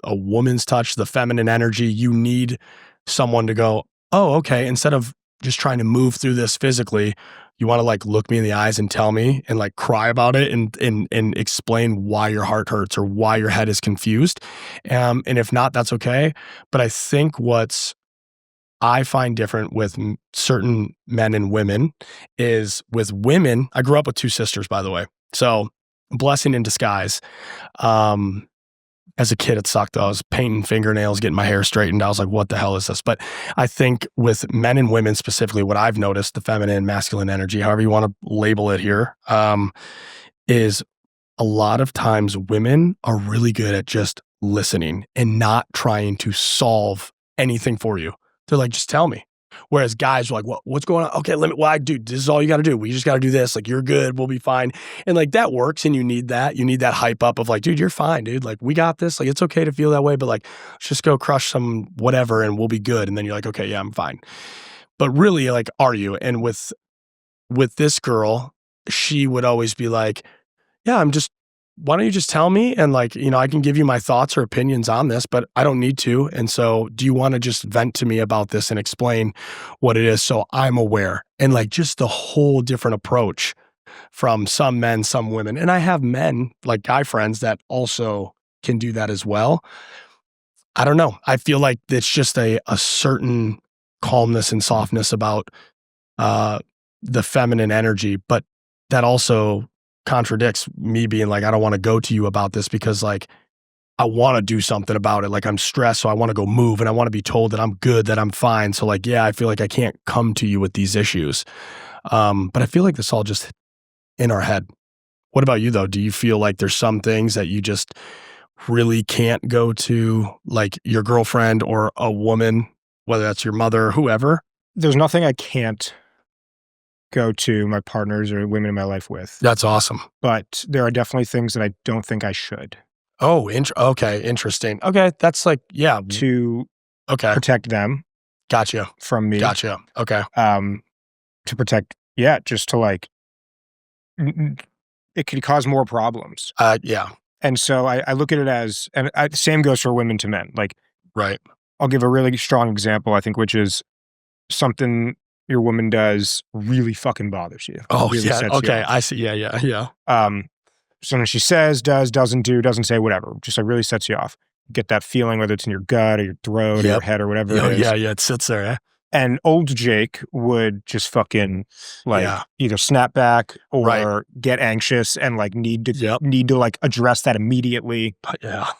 woman's touch, the feminine energy. You need someone to go, oh, okay. Instead of just trying to move through this physically, you want to like look me in the eyes and tell me and like cry about it and explain why your heart hurts or why your head is confused. And if not, that's okay. But I think what's I find different with certain men and women is with women. I grew up with two sisters, by the way. So blessing in disguise. As a kid, it sucked. I was painting fingernails, getting my hair straightened. I was like, what the hell is this? But I think with men and women specifically, what I've noticed, the feminine, masculine energy, however you want to label it here, is a lot of times women are really good at just listening and not trying to solve anything for you. They're like, just tell me. Whereas guys are like, what's going on? Okay, dude, this is all you got to do. We just got to do this. Like, you're good. We'll be fine. And like, that works. And you need that. You need that hype up of like, dude, you're fine, dude. Like, we got this. Like, it's okay to feel that way, but like, let's just go crush some whatever and we'll be good. And then you're like, okay, yeah, I'm fine. But really, like, are you? And with this girl, she would always be like, yeah, why don't you just tell me? And like, I can give you my thoughts or opinions on this, but I don't need to. And so do you want to just vent to me about this and explain what it is so I'm aware? And like just the whole different approach from some men, some women. And I have men, like guy friends, that also can do that as well. I don't know. I feel like it's just a certain calmness and softness about the feminine energy, but that also contradicts me being like, I don't want to go to you about this because like, I want to do something about it. Like I'm stressed. So I want to go move and I want to be told that I'm good, that I'm fine. So like, yeah, I feel like I can't come to you with these issues. But I feel like this all just in our head. What about you though? Do you feel like there's some things that you just really can't go to like your girlfriend or a woman, whether that's your mother or whoever? There's nothing I can't go to my partners or women in my life with. That's awesome. But there are definitely things that I don't think I should. Oh, okay. Interesting. Okay. That's like, yeah. To protect them. Gotcha. From me. Gotcha. Okay. To protect, just to like, it could cause more problems. Yeah. And so I look at it as, and same goes for women to men. Like, right. I'll give a really strong example, I think, which is something your woman does really fucking bothers you. Oh, really yeah. Okay. I see. Yeah. Something she says, doesn't do, doesn't say, whatever, just like really sets you off. You get that feeling, whether it's in your gut or your throat or your head or whatever it is. Yeah. It sits there. And old Jake would just fucking either snap back or get anxious and like need to like address that immediately.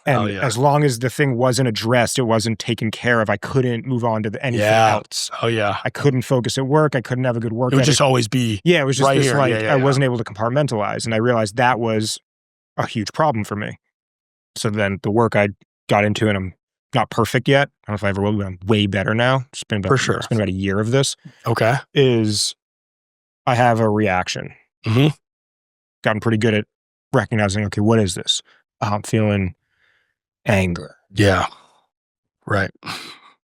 And as long as the thing wasn't addressed, it wasn't taken care of, I couldn't move on to anything else. I couldn't focus at work. I couldn't have a good work. It would just always be it was just right this here. like I wasn't able to compartmentalize, and I realized that was a huge problem for me. So then the work I got into, and I'm not perfect yet. I don't know if I ever will, but I'm way better now. It's been about, it's been about a year of this. Okay. Is I have a reaction. Gotten pretty good at recognizing, okay, what is this? I'm feeling anger. Yeah. Right.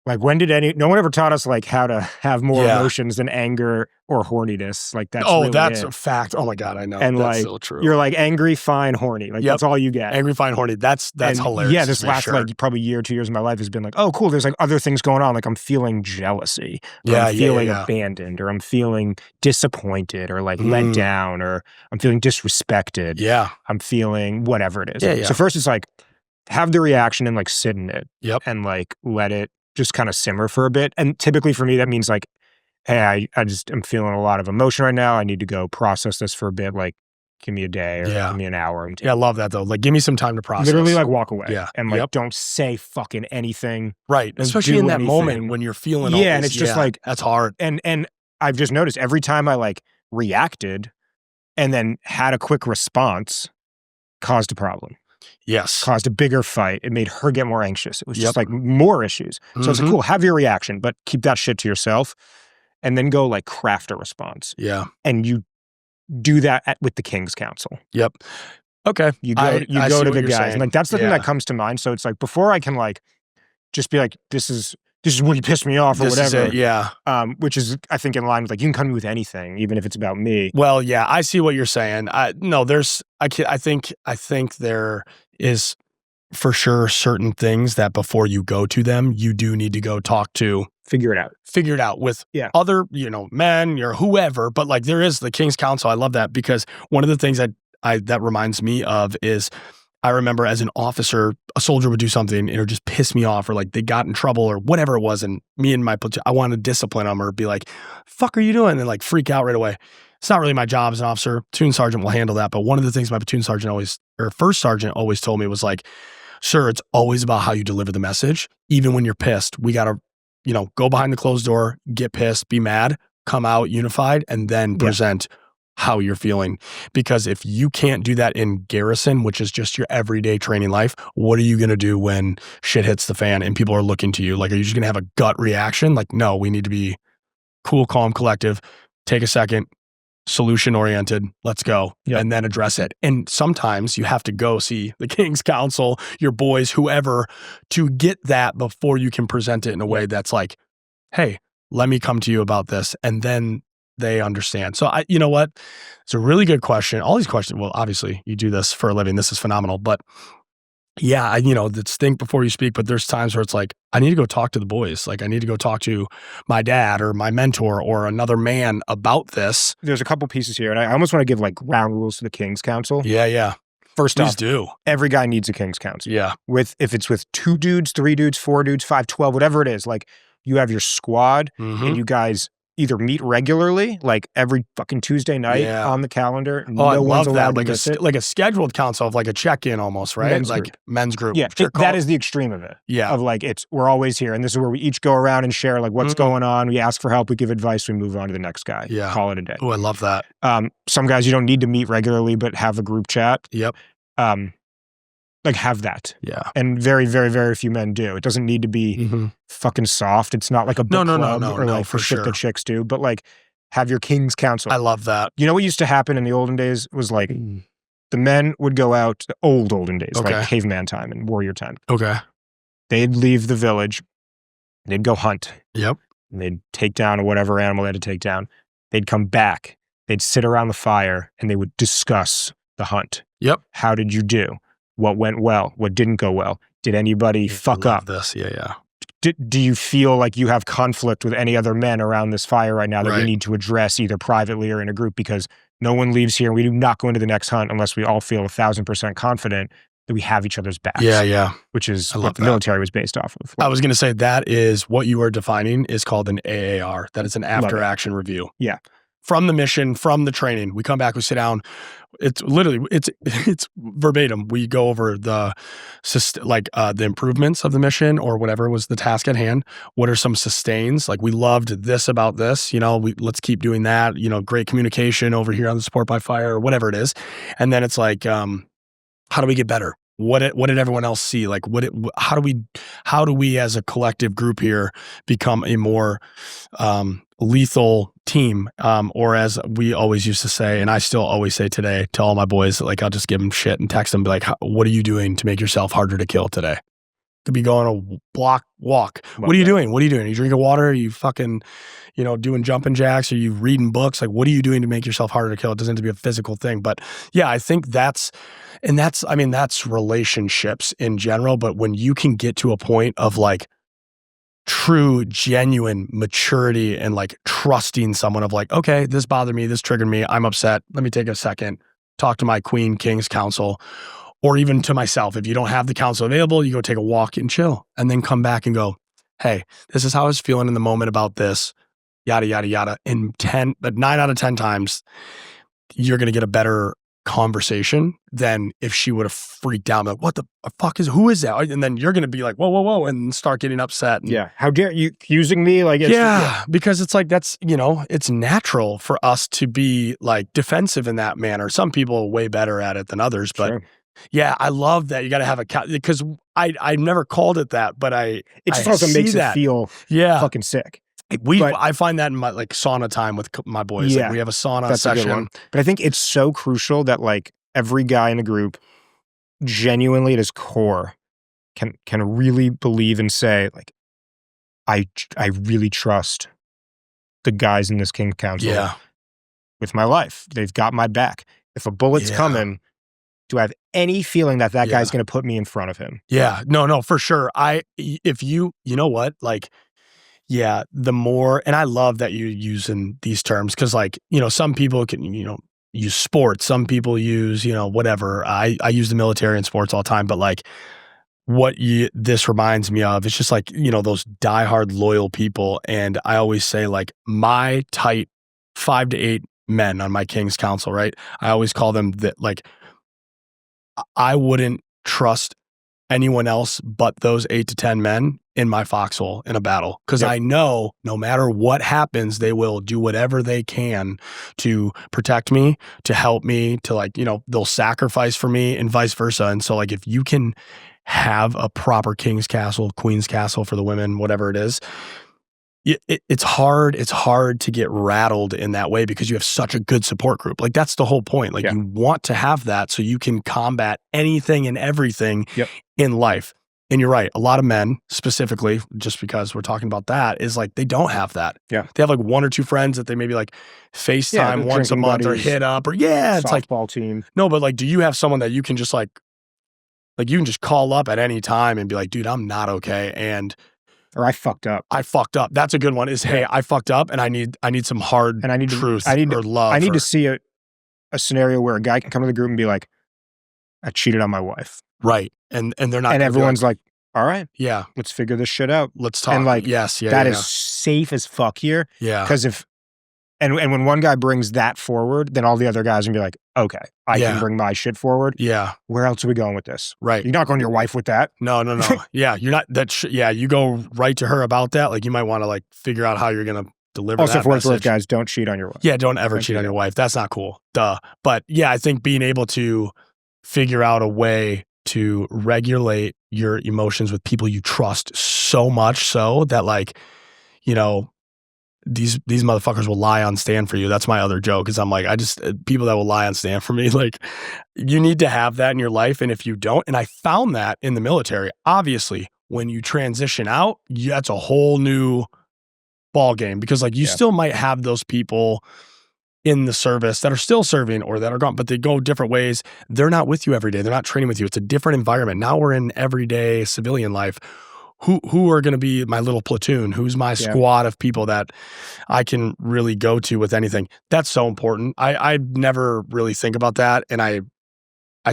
Like when did no one ever taught us like how to have more emotions than anger or horniness? Like that's really that's it. a fact. Oh my God, I know. And that's like so true. You're like angry, fine, horny. Like that's all you get. Angry, fine, horny. That's hilarious. Yeah, this last like probably year, 2 years of my life has been like, oh cool, there's like other things going on. Like I'm feeling jealousy. Or I'm feeling abandoned, or I'm feeling disappointed, or like let down, or I'm feeling disrespected. Yeah. I'm feeling whatever it is. So first it's like have the reaction and like sit in it. And like let it just kind of simmer for a bit. And typically for me, that means like, hey, I'm feeling a lot of emotion right now. I need to go process this for a bit. Like, give me a day or give me an hour. I love that though. Like, give me some time to process. Literally like walk away. And like, don't say fucking anything. Right. Especially in that moment when you're feeling all this. And it's just like, that's hard. And I've just noticed every time I like reacted and then had a quick response caused a problem. Yes. Caused a bigger fight. It made her get more anxious. It was just like more issues. So it's like, cool, have your reaction, but keep that shit to yourself and then go like craft a response. Yeah. And you do that with the King's Council. Okay. You go to the guys. And like that's the thing that comes to mind. So it's like before I can like just be like, this is what pissed me off or whatever. Which is, I think, in line with like, you can come to me with anything, even if it's about me. Well, yeah, I see what you're saying. I think there is for sure certain things that before you go to them, you do need to go talk to. Figure it out with other, men or whoever. But like there is the King's Council. I love that because one of the things that reminds me of is I remember as an officer, a soldier would do something and it would just piss me off or like they got in trouble or whatever it was. And me and my platoon, I wanted to discipline them or be like, fuck are you doing? And like freak out right away. It's not really my job as an officer. Platoon sergeant will handle that. But one of the things my platoon sergeant first sergeant always told me was like, sir, it's always about how you deliver the message. Even when you're pissed, we got to, go behind the closed door, get pissed, be mad, come out unified, and then present how you're feeling. Because if you can't do that in garrison, which is just your everyday training life, what are you going to do when shit hits the fan and people are looking to you? Like, are you just going to have a gut reaction? Like, no, we need to be cool, calm, collective, take a second, solution oriented, let's go, and then address it. And sometimes you have to go see the King's Council, your boys, whoever, to get that before you can present it in a way that's like, hey, let me come to you about this. And then they understand. So you know what? It's a really good question. All these questions, well, obviously you do this for a living. This is phenomenal. But yeah, let's think before you speak. But there's times where it's like, I need to go talk to the boys. Like I need to go talk to my dad or my mentor or another man about this. There's a couple pieces here. And I almost want to give like ground rules to the King's Council. Yeah. First Please off, do. Every guy needs a King's Council. Yeah. If it's with 2 dudes, 3 dudes, 4 dudes, 5, 12, whatever it is, like you have your squad and you guys either meet regularly, like every fucking Tuesday night on the calendar. No one's allowed to miss it. Like a scheduled council of like a check-in almost, right? Men's group. Yeah, that is the extreme of it. Yeah. Of like, we're always here. And this is where we each go around and share like what's going on. We ask for help. We give advice. We move on to the next guy. Yeah. Call it a day. Oh, I love that. Some guys you don't need to meet regularly, but have a group chat. Yep. Like have that. Yeah. And very, very, very few men do. It doesn't need to be fucking soft. It's not like a book club or like for shit that chicks do, but like have your King's Council. I love that. You know what used to happen in the olden days was like the men would go out, the olden days, like caveman time and warrior time. Okay. They'd leave the village. They'd go hunt. Yep. And they'd take down whatever animal they had to take down. They'd come back. They'd sit around the fire and they would discuss the hunt. Yep. How did you do? What went well? What didn't go well? Did anybody fuck up? This, yeah. Do you feel like you have conflict with any other men around this fire right now that we need to address either privately or in a group? Because no one leaves here and we do not go into the next hunt unless we all feel 1,000% confident that we have each other's backs. Yeah. Which is what the military was based off of. I was going to say that is what you are defining is called an AAR. That is an after action review. Yeah. From the mission, from the training, we come back, we sit down. It's literally, it's verbatim. We go over the improvements of the mission or whatever was the task at hand. What are some sustains? Like, we loved this about this, let's keep doing that, great communication over here on the support by fire or whatever it is. And then it's like, how do we get better? What did everyone else see? Like, how do we as a collective group here become a more lethal team? Or as we always used to say, and I still always say today to all my boys, like, I'll just give them shit and text them, be like, what are you doing to make yourself harder to kill today? Could be going a block walk. What are you doing? What are you doing? Are you drinking water? Are you fucking, doing jumping jacks? Are you reading books? Like, what are you doing to make yourself harder to kill? It doesn't have to be a physical thing. But yeah, I think that's relationships in general. But when you can get to a point of like true, genuine maturity and like trusting someone of like, okay, this bothered me, this triggered me, I'm upset. Let me take a second, talk to my Queen King's council. Or even to myself, if you don't have the counsel available, you go take a walk and chill and then come back and go, hey, this is how I was feeling in the moment about this, yada, yada, yada. And 9 out of 10 times, you're going to get a better conversation than if she would have freaked out, like, what the fuck who is that? And then you're going to be like, whoa, and start getting upset. Yeah. How dare you accusing me? Like, because it's like, that's, it's natural for us to be like defensive in that manner. Some people are way better at it than others, but yeah, I love that. You got to have because I never called it that, but it just also makes it feel fucking sick. I find that in my like sauna time with my boys. Like, we have a sauna session. A good one. But I think it's so crucial that like every guy in a group genuinely at his core can really believe and say like, I really trust the guys in this King Council with my life. They've got my back. If a bullet's coming, do I have any feeling that guy's going to put me in front of him? Yeah, no, for sure. You know what, like, yeah, the more, and I love that you're using these terms because like, some people can, use sports. Some people use, whatever. I use the military and sports all the time, but like this reminds me of, it's just like, those diehard loyal people. And I always say like my tight 5 to 8 men on my King's Council, right? I always call them that like, I wouldn't trust anyone else but those 8 to 10 men in my foxhole in a battle. Because I know no matter what happens, they will do whatever they can to protect me, to help me, to like, they'll sacrifice for me and vice versa. And so like, if you can have a proper King's Castle, Queen's Castle for the women, whatever it is, it's hard to get rattled in that way because you have such a good support group. Like, that's the whole point. Like, you want to have that so you can combat anything and everything in life. And you're right. A lot of men, specifically, just because we're talking about that, is like, they don't have that. Yeah. They have like 1 or 2 friends that they maybe like FaceTime once a month or hit up or it's like softball team. No, but like, do you have someone that you can just like you can just call up at any time and be like, dude, I'm not okay. Or I fucked up. That's a good one. Is hey, I fucked up, and I need some hard truth or love. I need to see a scenario where a guy can come to the group and be like, I cheated on my wife. Right, and they're not. And everyone's like, all right, yeah, let's figure this shit out. Let's talk. And like, that is safe as fuck here. Yeah, because and when one guy brings that forward, then all the other guys can be like, okay, I can bring my shit forward. Yeah. Where else are we going with this? Right. You're not going to your wife with that. No. Yeah. You're not you go right to her about that. Like, you might want to like figure out how you're going to deliver also, that message. Guys, don't cheat on your wife. Yeah. Don't ever cheat on your wife. That's not cool. Duh. But yeah, I think being able to figure out a way to regulate your emotions with people you trust so much so that like, these motherfuckers will lie on stand for you. That's my other joke, is I'm like, people that will lie on stand for me, like, you need to have that in your life. And if you don't, and I found that in the military, obviously, when you transition out, that's a whole new ball game because like you still might have those people in the service that are still serving or that are gone, but they go different ways. They're not with you every day. They're not training with you. It's a different environment. Now we're in everyday civilian life. Who are going to be my little platoon? Who's my squad of people that I can really go to with anything? That's so important. I never really think about that. And I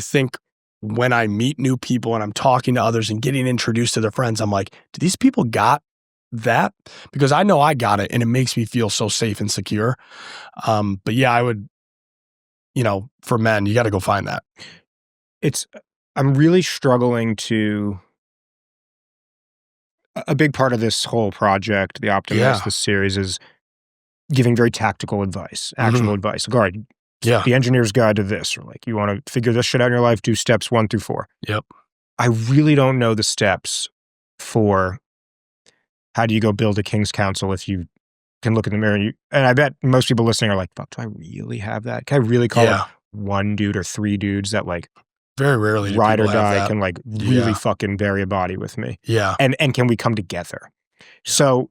think when I meet new people and I'm talking to others and getting introduced to their friends, I'm like, do these people got that? Because I know I got it, and it makes me feel so safe and secure. But yeah, I would, for men, you got to go find that. I'm really struggling a big part of this whole project, The Optimist, this series, is giving very tactical advice, actual advice. Like, all right, the engineer's guide to this, or like, you want to figure this shit out in your life, do steps 1 through 4. Yep. I really don't know the steps for how do you go build a King's Council if you can look in the mirror. And I bet most people listening are like, fuck, do I really have that? Can I really call it 1 dude or 3 dudes that like very rarely ride or die can like really fucking bury a body with me? Yeah. And can we come together? Yeah. So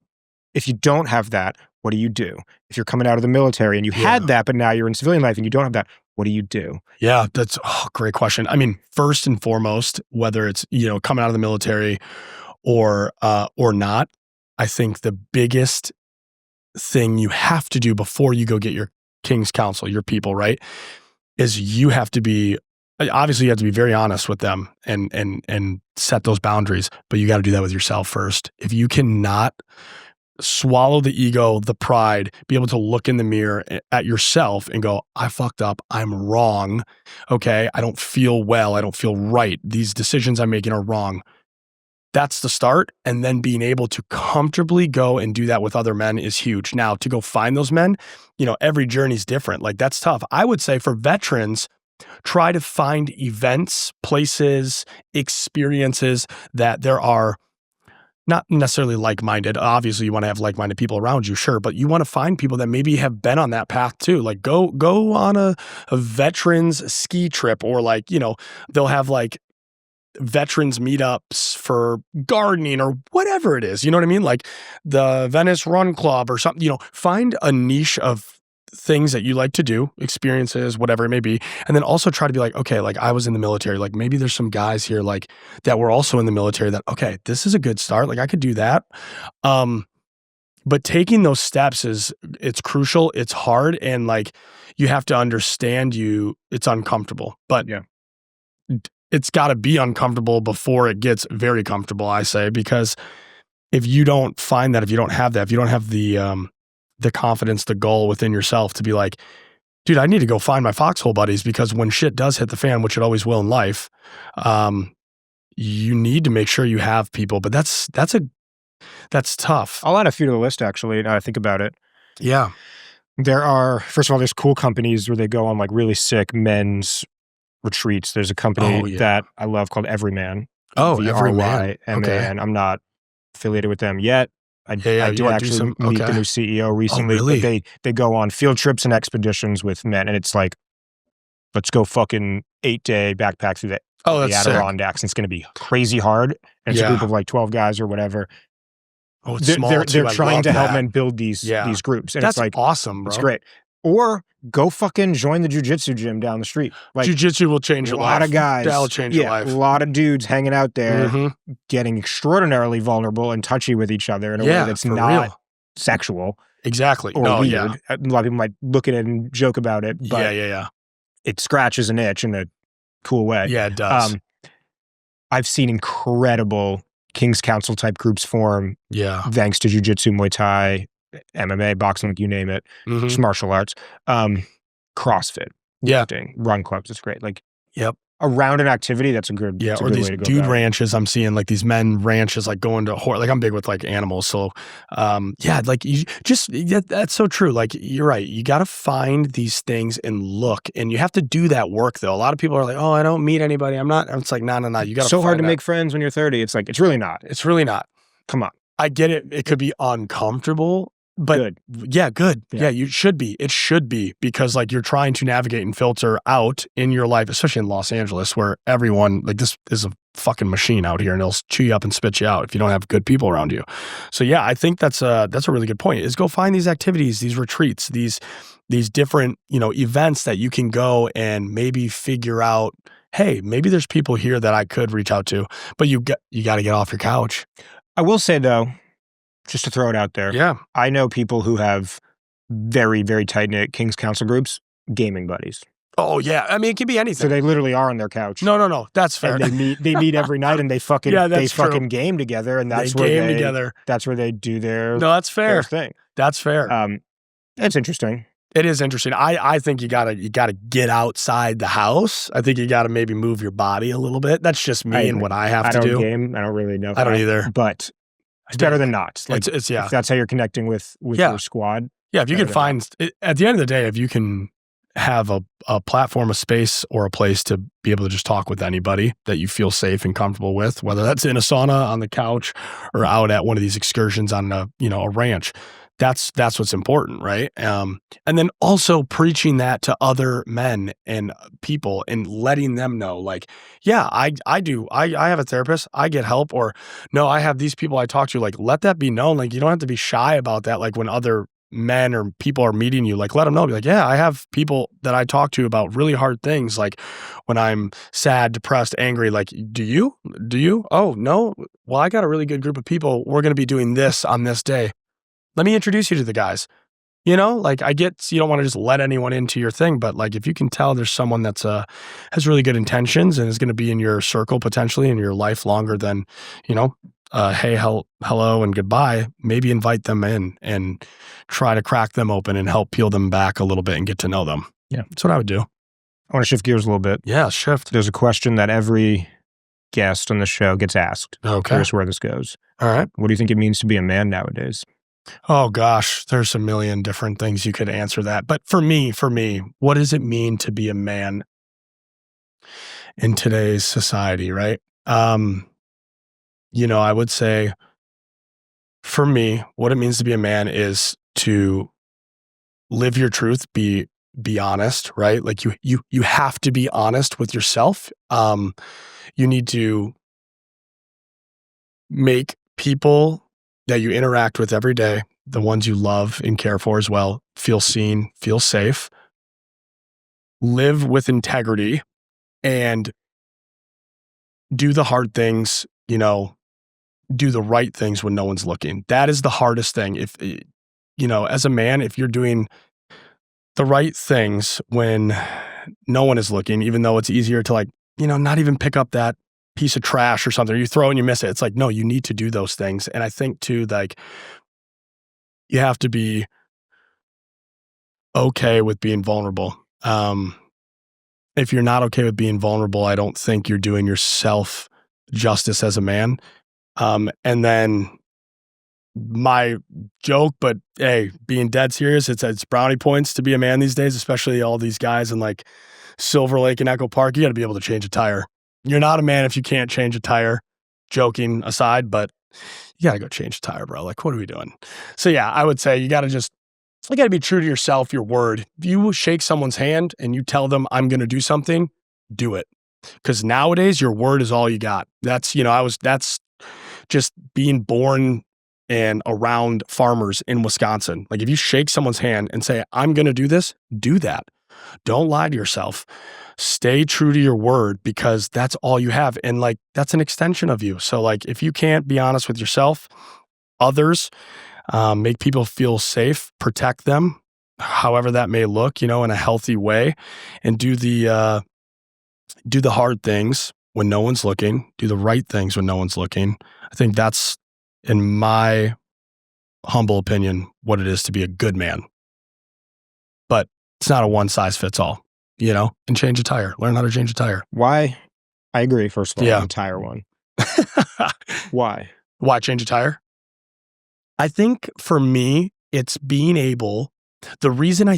if you don't have that, what do you do? If you're coming out of the military and you had that, but now you're in civilian life and you don't have that, what do you do? Yeah, that's a great question. I mean, first and foremost, whether it's, coming out of the military or not, I think the biggest thing you have to do before you go get your King's Council, your people, right, is you have to be, obviously you have to be very honest with them and set those boundaries, but you got to do that with yourself first. If you cannot swallow the ego, the pride, be able to look in the mirror at yourself and go, I fucked up, I'm wrong, okay, I don't feel well, I don't feel right, these decisions I'm making are wrong. That's the start. And then being able to comfortably go and do that with other men is huge. Now, to go find those men, every journey's different. Like, that's tough. I would say for veterans, try to find events, places, experiences that there are not necessarily like-minded. Obviously, you want to have like-minded people around you, sure, but you want to find people that maybe have been on that path too. Like, go on a veterans ski trip, or like, they'll have like veterans meetups for gardening or whatever it is. You know what I mean? Like the Venice Run Club or something. Find a niche of things that you like to do, experiences, whatever it may be. And then also try to be like, okay, like I was in the military, like maybe there's some guys here like that were also in the military that, okay, this is a good start. Like I could do that. But taking those steps it's crucial. It's hard. And like, you have to understand it's uncomfortable, but it's got to be uncomfortable before it gets very comfortable, I say, because if you don't find that, if you don't have that, if you don't have the confidence, the goal within yourself to be like, dude, I need to go find my foxhole buddies, because when shit does hit the fan, which it always will in life, you need to make sure you have people. But that's tough. I'll add a few to the list, actually, now I think about it. Yeah. First of all, there's cool companies where they go on like really sick men's retreats. There's a company that I love called Everyman. Oh, Everyman. Okay. I'm not affiliated with them yet. I did actually meet the new CEO recently. Oh, really? But they go on field trips and expeditions with men, and it's like, let's go fucking 8-day backpack through the Adirondacks. And it's going to be crazy hard. And it's a group of like 12 guys or whatever. Oh, it's small too. They're trying to help men build these groups. And that's it's like awesome, bro. It's great. Or go fucking join the jiu-jitsu gym down the street. Like, jiu-jitsu will change your life. A lot of guys. That'll change your life. A lot of dudes hanging out there, getting extraordinarily vulnerable and touchy with each other in a way that's not sexual. Exactly. Or weird. A lot of people might look at it and joke about it, but it scratches an itch in a cool way. Yeah, it does. I've seen incredible King's Council type groups form thanks to jiu-jitsu, Muay Thai, MMA, boxing, like you name it, just martial arts, CrossFit, lifting, run clubs. It's great. Like, around an activity, that's a good, or good these way to go. Dude ranches, I'm seeing like these men ranches, like going to like I'm big with like animals. So, like you that's so true. Like you're right. You got to find these things and look, and you have to do that work though. A lot of people are like, oh, I don't meet anybody. I'm not. It's like, no. You got to. So hard to make friends when you're 30. It's like, it's really not. It's really not. Come on. I get it. It could be uncomfortable. But good. Yeah, you should be. It should be, because like you're trying to navigate and filter out in your life, especially in Los Angeles, where everyone, like, this is a fucking machine out here, and it'll chew you up and spit you out if you don't have good people around you. So yeah, I think that's a really good point, is go find these activities, these retreats, these different, events that you can go and maybe figure out, hey, maybe there's people here that I could reach out to, but you got to get off your couch. I will say though, just to throw it out there. I know people who have very, very tight-knit King's Council groups, gaming buddies. Oh yeah, I mean it could be anything. So they literally are on their couch. No, that's fair. And they meet every night, and they fucking fucking game together, and that's where they do their that's fair their thing. That's fair. It's interesting. It is interesting. I think you gotta get outside the house. I think you gotta maybe move your body a little bit. That's just me and what I have to do. I don't game. I don't really know. I don't either. But it's better than not. Like, it's if that's how you're connecting with your squad. Yeah, if you can find at the end of the day, if you can have a platform, a space, or a place to be able to just talk with anybody that you feel safe and comfortable with, whether that's in a sauna, on the couch, or out at one of these excursions on a ranch. That's what's important, right? And then also preaching that to other men and people and letting them know, like, yeah, I do. I have a therapist. I get help. Or no, I have these people I talk to. Like, let that be known. Like, you don't have to be shy about that. Like when other men or people are meeting you, like let them know. Be like, yeah, I have people that I talk to about really hard things. Like when I'm sad, depressed, angry. Like, do you? Oh no. Well, I got a really good group of people. We're going to be doing this on this day. Let me introduce you to the guys. Like I get, you don't want to just let anyone into your thing, but like if you can tell there's someone that's has really good intentions and is going to be in your circle potentially in your life longer than, hey, hello and goodbye, maybe invite them in and try to crack them open and help peel them back a little bit and get to know them. Yeah. That's what I would do. I want to shift gears a little bit. Yeah, shift. There's a question that every guest on the show gets asked. Okay. Here's where this goes. All right. What do you think it means to be a man nowadays? Oh gosh, there's a million different things you could answer that. But for me, what does it mean to be a man in today's society, right? I would say for me, what it means to be a man is to live your truth, be honest, right? Like you have to be honest with yourself. You need to make people that you interact with every day, the ones you love and care for as well, feel seen, feel safe, live with integrity, and do the hard things, do the right things when no one's looking. That is the hardest thing. If, as a man, if you're doing the right things when no one is looking, even though it's easier to not even pick up that piece of trash or something, you throw and you miss it. It's like, no, you need to do those things. And I think too, like you have to be okay with being vulnerable. If you're not okay with being vulnerable, I don't think you're doing yourself justice as a man. And then my joke, but hey, being dead serious, it's brownie points to be a man these days, especially all these guys in like Silver Lake and Echo Park. You got to be able to change a tire. You're not a man if you can't change a tire, joking aside, but you got to go change a tire, bro. Like, what are we doing? So yeah, I would say you got to be true to yourself, your word. If you shake someone's hand and you tell them I'm going to do something, do it. Because nowadays your word is all you got. That's just being born and around farmers in Wisconsin. Like if you shake someone's hand and say, I'm going to do this, do that. Don't lie to yourself. Stay true to your word because that's all you have. And like, that's an extension of you. So like, if you can't be honest with yourself, others, make people feel safe, protect them, however that may look, in a healthy way, and do the hard things when no one's looking, do the right things when no one's looking. I think that's, in my humble opinion, what it is to be a good man. But it's not a one size fits all, and change a tire, learn how to change a tire. Why? I agree. First of all, the tire one. Why? Why change a tire? I think for me, it's being able, the reason I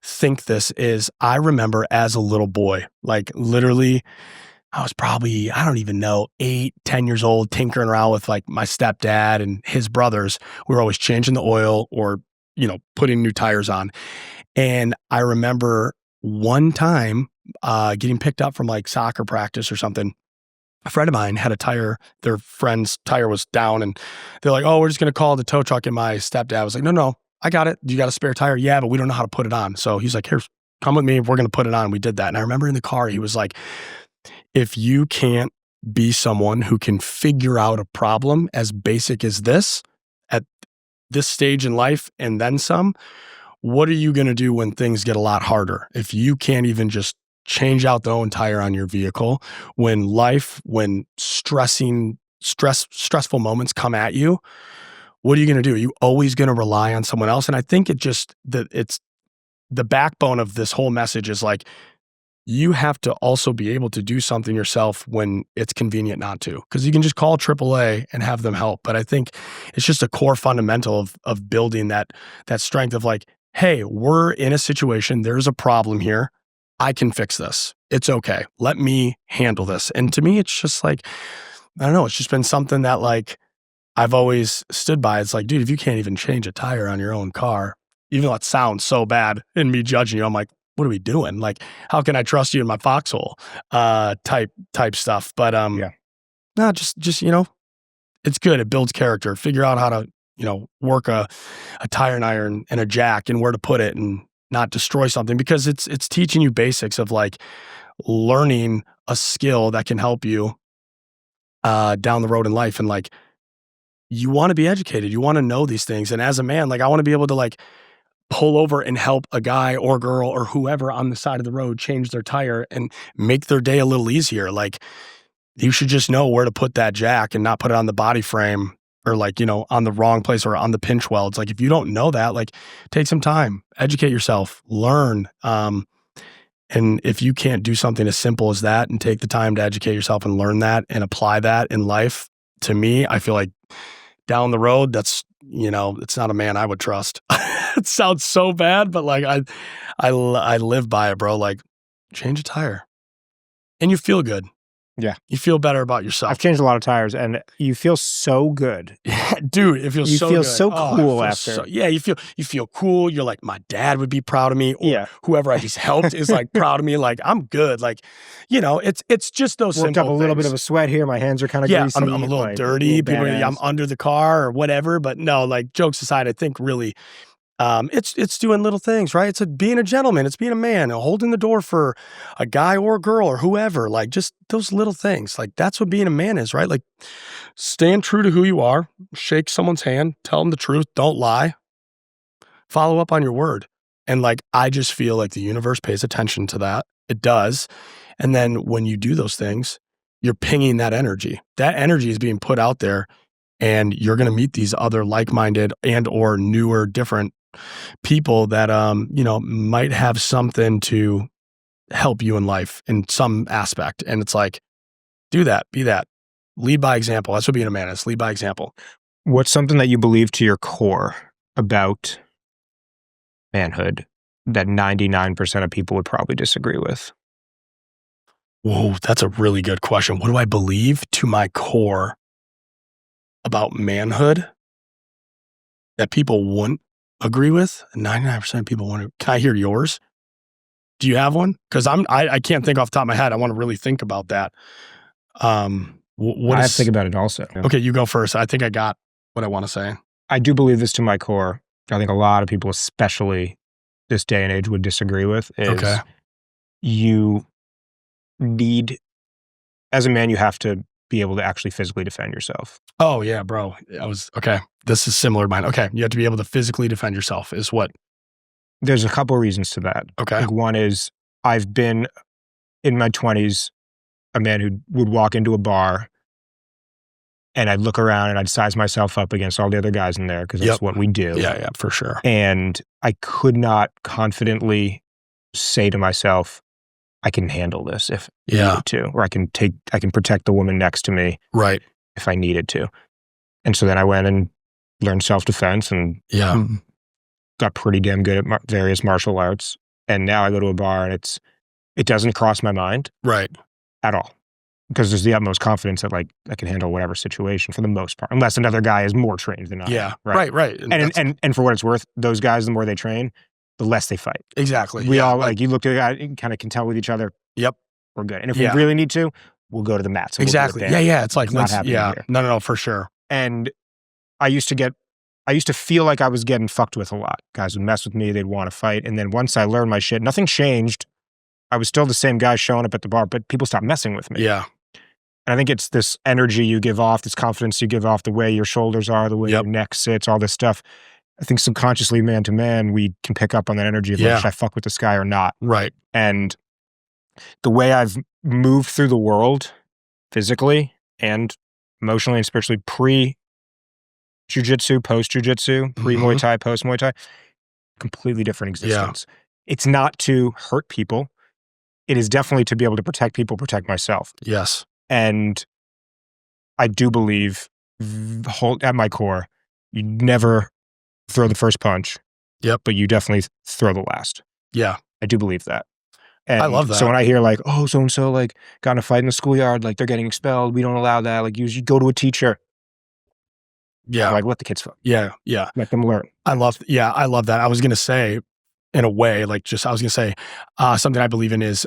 think this is I remember as a little boy, like literally I was probably, I don't even know, 8, 10 years old, tinkering around with like my stepdad and his brothers. We were always changing the oil or, putting new tires on. And I remember one time getting picked up from like soccer practice or something. A friend of mine had a tire, their friend's tire was down and they're like, oh, we're just going to call the tow truck. And my stepdad was like, no, I got it. You got a spare tire? Yeah, but we don't know how to put it on. So he's like, here, come with me. We're going to put it on. And we did that. And I remember in the car, he was like, if you can't be someone who can figure out a problem as basic as this at this stage in life and then some, what are you going to do when things get a lot harder? If you can't even just change out the own tire on your vehicle, when stressful moments come at you, what are you going to do? Are you always going to rely on someone else? And I think it's the backbone of this whole message is like, you have to also be able to do something yourself when it's convenient not to, because you can just call AAA and have them help. But I think it's just a core fundamental of building that strength of like, hey, we're in a situation, there's a problem here. I can fix this. It's okay. Let me handle this. And to me, it's just like, I don't know, it's just been something that like I've always stood by. It's like, dude, if you can't even change a tire on your own car, even though it sounds so bad in me judging you, I'm like, what are we doing? Like, how can I trust you in my foxhole type stuff? But no, just it's good. It builds character. Figure out how to, work a tire and iron and a jack and where to put it and not destroy something, because it's teaching you basics of like learning a skill that can help you down the road in life. And like, you want to be educated. You want to know these things. And as a man, like I want to be able to like pull over and help a guy or girl or whoever on the side of the road change their tire and make their day a little easier. Like, you should just know where to put that jack and not put it on the body frame or like, on the wrong place or on the pinch weld. It's like, if you don't know that, like, take some time, educate yourself, learn. And if you can't do something as simple as that and take the time to educate yourself and learn that and apply that in life, to me, I feel like down the road, that's, it's not a man I would trust. It sounds so bad, but like I live by it, bro. Like, change a tire and you feel good. Yeah. You feel better about yourself. I've changed a lot of tires and you feel so good. Yeah, dude, it feels so good. You feel so cool after. You feel cool. You're like, my dad would be proud of me, or whoever I just helped is like proud of me. Like, I'm good. Like, it's just those simple things. Worked up a little things. bit of a sweat here. My hands are kind of greasy. I'm a little dirty. People, I'm under the car or whatever. But no, like, jokes aside, I think really it's doing little things, right? It's being a gentleman. It's being a man, holding the door for a guy or a girl or whoever. Like, just those little things. Like, that's what being a man is, right? Like, stand true to who you are. Shake someone's hand. Tell them the truth. Don't lie. Follow up on your word. And like, I just feel like the universe pays attention to that. It does. And then when you do those things, you're pinging that energy. That energy is being put out there, and you're going to meet these other like-minded and or newer, different people that, might have something to help you in life in some aspect. And it's like, do that, be that, lead by example. That's what being a man is, lead by example. What's something that you believe to your core about manhood that 99% of people would probably disagree with? Whoa, that's a really good question. What do I believe to my core about manhood that people wouldn't agree with? 99% of people want to. Can I hear yours? Do you have one? Because I can't think off the top of my head. I want to really think about that. I have to think about it also. Okay, you go first. I think I got what I want to say. I do believe this to my core. I think a lot of people, especially this day and age, would disagree with is you need, as a man, you have to be able to actually physically defend yourself. Oh yeah, bro. This is similar to mine. Okay. You have to be able to physically defend yourself is what? There's a couple of reasons to that. Okay. Like, one is I've been in my 20s, a man who would walk into a bar and I'd look around and I'd size myself up against all the other guys in there because that's what we do. Yeah, for sure. And I could not confidently say to myself, I can handle this if I needed to, or I can protect the woman next to me, right, if I needed to. And so then I went and learned self-defense and got pretty damn good at various martial arts. And now I go to a bar and it doesn't cross my mind, right, at all, because there's the utmost confidence that like I can handle whatever situation for the most part, unless another guy is more trained than I am. Yeah, right. And for what it's worth, those guys, the more they train, the less they fight. Exactly. We all like, you look at a guy, you kind of can tell with each other. Yep. We're good. And if we really need to, we'll go to the mats. Exactly. Yeah. It's like, not happening here. No, for sure. And I used to feel like I was getting fucked with a lot. Guys would mess with me. They'd want to fight. And then once I learned my shit, nothing changed. I was still the same guy showing up at the bar, but people stopped messing with me. Yeah. And I think it's this energy you give off, this confidence you give off, the way your shoulders are, the way your neck sits, all this stuff. I think subconsciously, man to man, we can pick up on that energy of like, should I fuck with this guy or not? Right. And the way I've moved through the world physically and emotionally and spiritually pre-jujitsu, post-jujitsu, pre-Muay Thai, post-Muay Thai, completely different existence. Yeah. It's not to hurt people. It is definitely to be able to protect people, protect myself. Yes. And I do believe at my core, you never throw the first punch. Yep. But you definitely throw the last. Yeah. I do believe that. And I love that. So when I hear like, oh, so-and-so like got in a fight in the schoolyard, like they're getting expelled, we don't allow that. Like you go to a teacher. Yeah. I'm like, let the kids fuck. Yeah. Yeah. Let them learn. I love that. I was going to say, in a way, something I believe in is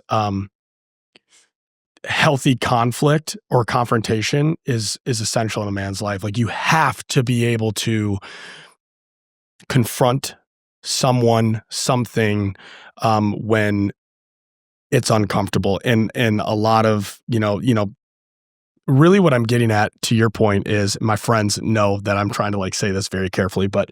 healthy conflict or confrontation is essential in a man's life. Like you have to be able to confront someone, something when it's uncomfortable. And a lot of, really what I'm getting at, to your point, is my friends know that I'm trying to like say this very carefully, but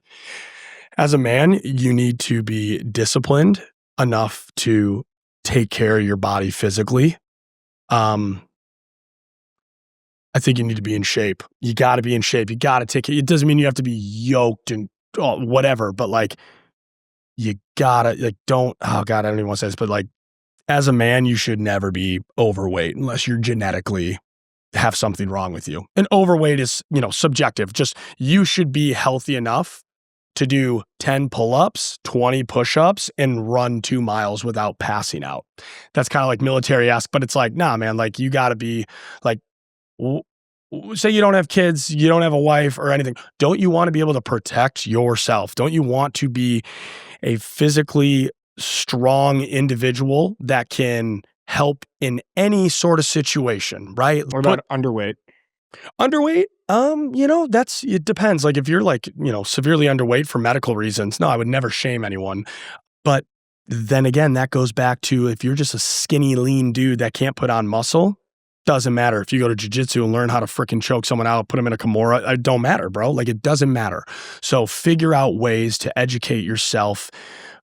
as a man, you need to be disciplined enough to take care of your body physically. I think you need to be in shape. You got to be in shape. You got to take it. It doesn't mean you have to be yoked and whatever, but like you gotta like don't. Oh God, I don't even want to say this, but like as a man, you should never be overweight unless you're genetically have something wrong with you. And overweight is subjective. Just you should be healthy enough to do 10 pull-ups, 20 push-ups, and run 2 miles without passing out. That's kind of like military-esque, but it's like, nah, man, like you gotta be like, say you don't have kids, you don't have a wife or anything. Don't you want to be able to protect yourself? Don't you want to be a physically strong individual that can help in any sort of situation, right? What about underweight? Underweight? It depends. Like if you're like, severely underweight for medical reasons, no, I would never shame anyone. But then again, that goes back to if you're just a skinny, lean dude that can't put on muscle, doesn't matter. If you go to jiu-jitsu and learn how to freaking choke someone out, put them in a Kimura, it don't matter, bro. Like it doesn't matter. So figure out ways to educate yourself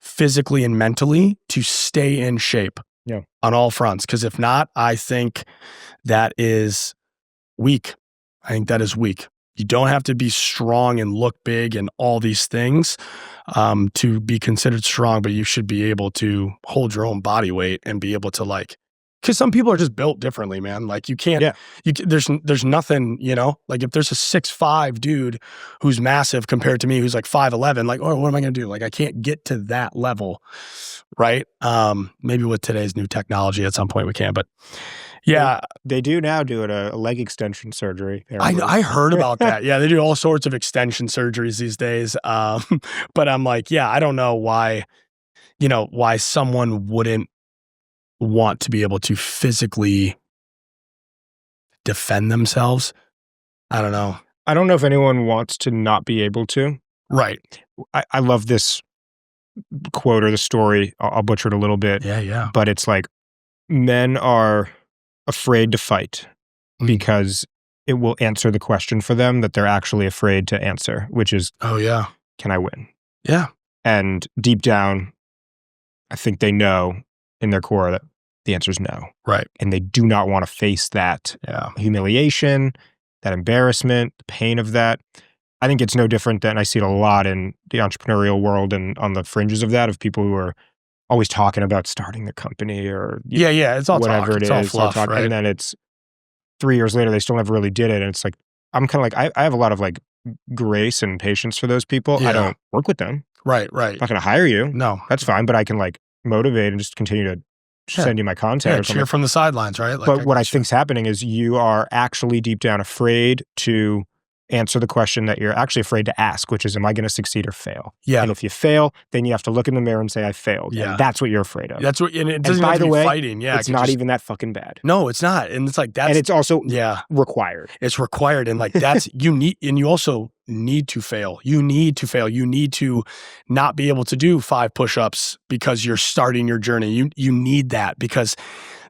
physically and mentally to stay in shape on all fronts. Because if not, I think that is weak. I think that is weak. You don't have to be strong and look big and all these things to be considered strong, but you should be able to hold your own body weight and be able to like, because some people are just built differently, man. Like you can't, there's nothing, like if there's a 6'5" dude who's massive compared to me, who's like 5'11", like, oh, what am I going to do? Like I can't get to that level. Right. Maybe with today's new technology at some point we can, but yeah. They do now do a leg extension surgery. I heard about that. Yeah. They do all sorts of extension surgeries these days. But I'm like, yeah, I don't know why someone wouldn't want to be able to physically defend themselves. I don't know. I don't know if anyone wants to not be able to. Right. I love this quote or the story. I'll butcher it a little bit. Yeah. But it's like men are afraid to fight because it will answer the question for them that they're actually afraid to answer, which is, can I win? Yeah. And deep down, I think they know in their core that the answer is no. Right. And they do not want to face that humiliation, that embarrassment, the pain of that. I think it's no different than I see it a lot in the entrepreneurial world and on the fringes of that, of people who are always talking about starting their company or it's all whatever talk. It's all fluff, right? And then it's 3 years later, they still never really did it. And it's like, I'm kind of like, I have a lot of like grace and patience for those people. I don't work with them. Right. I'm not going to hire you. No. That's fine. But I can like motivate and just continue to send you my content. Yeah, cheer from the sidelines, right? Like, but what I think's happening is you are actually deep down afraid to answer the question that you're actually afraid to ask, which is, am I going to succeed or fail? Yeah. And if you fail, then you have to look in the mirror and say, I failed. Yeah. And that's what you're afraid of. That's what, and it doesn't have to be fighting. Yeah. It's not even that fucking bad. No, it's not. And it's like, that's. And it's also required. It's required. And like, that's, you also need to fail. You need to fail. You need to not be able to do 5 push-ups because you're starting your journey. You need that because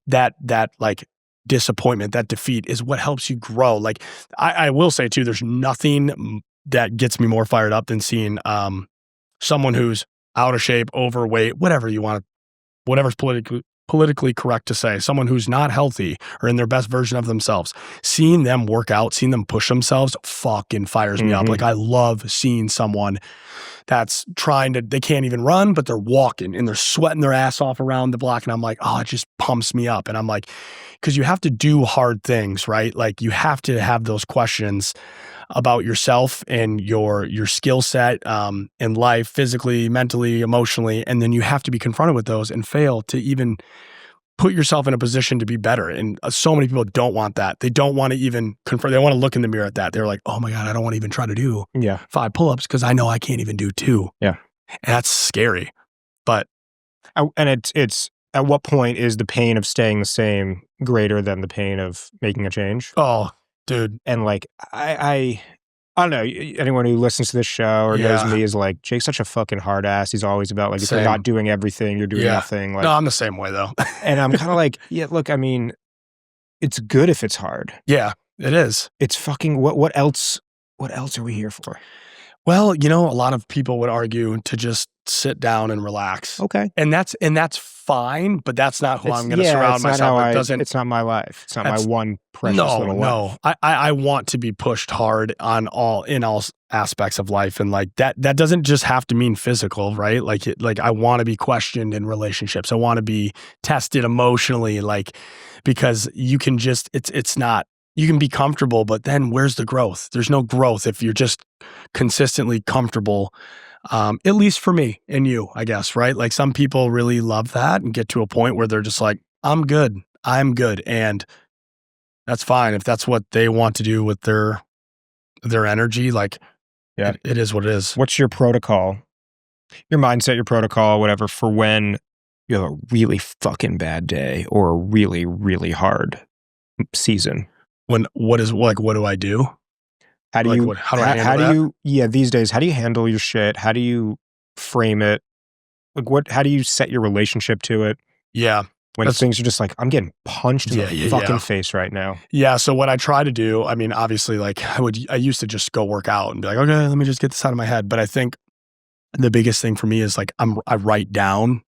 that like, disappointment, that defeat is what helps you grow. Like I will say too, there's nothing that gets me more fired up than seeing someone who's out of shape, overweight, whatever's politically correct to say, someone who's not healthy or in their best version of themselves, seeing them work out, seeing them push themselves fucking fires me up. Like, I love seeing someone that's they can't even run, but they're walking and they're sweating their ass off around the block. And I'm like, oh, it just pumps me up. And I'm like, because you have to do hard things, right? Like, you have to have those questions about yourself and your skill set in life, physically, mentally, emotionally. And then you have to be confronted with those and fail to even put yourself in a position to be better. And so many people don't want that. They don't want to even confront. They want to look in the mirror at that. They're like, oh my God, I don't want to even try to do 5 pull-ups because I know I can't even do 2. Yeah. And that's scary. But. And it's at what point is the pain of staying the same greater than the pain of making a change? Oh, dude. And like, I don't know, anyone who listens to this show or knows me is like, Jake's such a fucking hard ass. He's always about like, if you're not doing everything, you're doing nothing. Like, no, I'm the same way though. And I'm kind of like, yeah, look, I mean, it's good if it's hard. Yeah, it is. It's fucking, what else are we here for? Well, a lot of people would argue to just sit down and relax. Okay. And that's fine, but that's not who I'm going to surround myself with. It's not my life. It's not my one precious little life. No, I want to be pushed hard in all aspects of life. And like that doesn't just have to mean physical, right? Like I want to be questioned in relationships. I want to be tested emotionally, like, because you can just, it's not, you can be comfortable, but then where's the growth? There's no growth if you're just consistently comfortable. At least for me and you, I guess, right? Like, some people really love that and get to a point where they're just like, I'm good. And that's fine. If that's what they want to do with their energy, like, it is what it is. What's your protocol, your mindset, your protocol, whatever, for when you have a really fucking bad day or a really, really hard season? What do I do? How do you these days, how do you handle your shit? How do you frame it? Like, how do you set your relationship to it? Yeah. When things are just like, I'm getting punched in the fucking face right now. Yeah. So what I try to do, I mean, obviously, like, I used to just go work out and be like, okay, let me just get this out of my head. But I think the biggest thing for me is like, I write down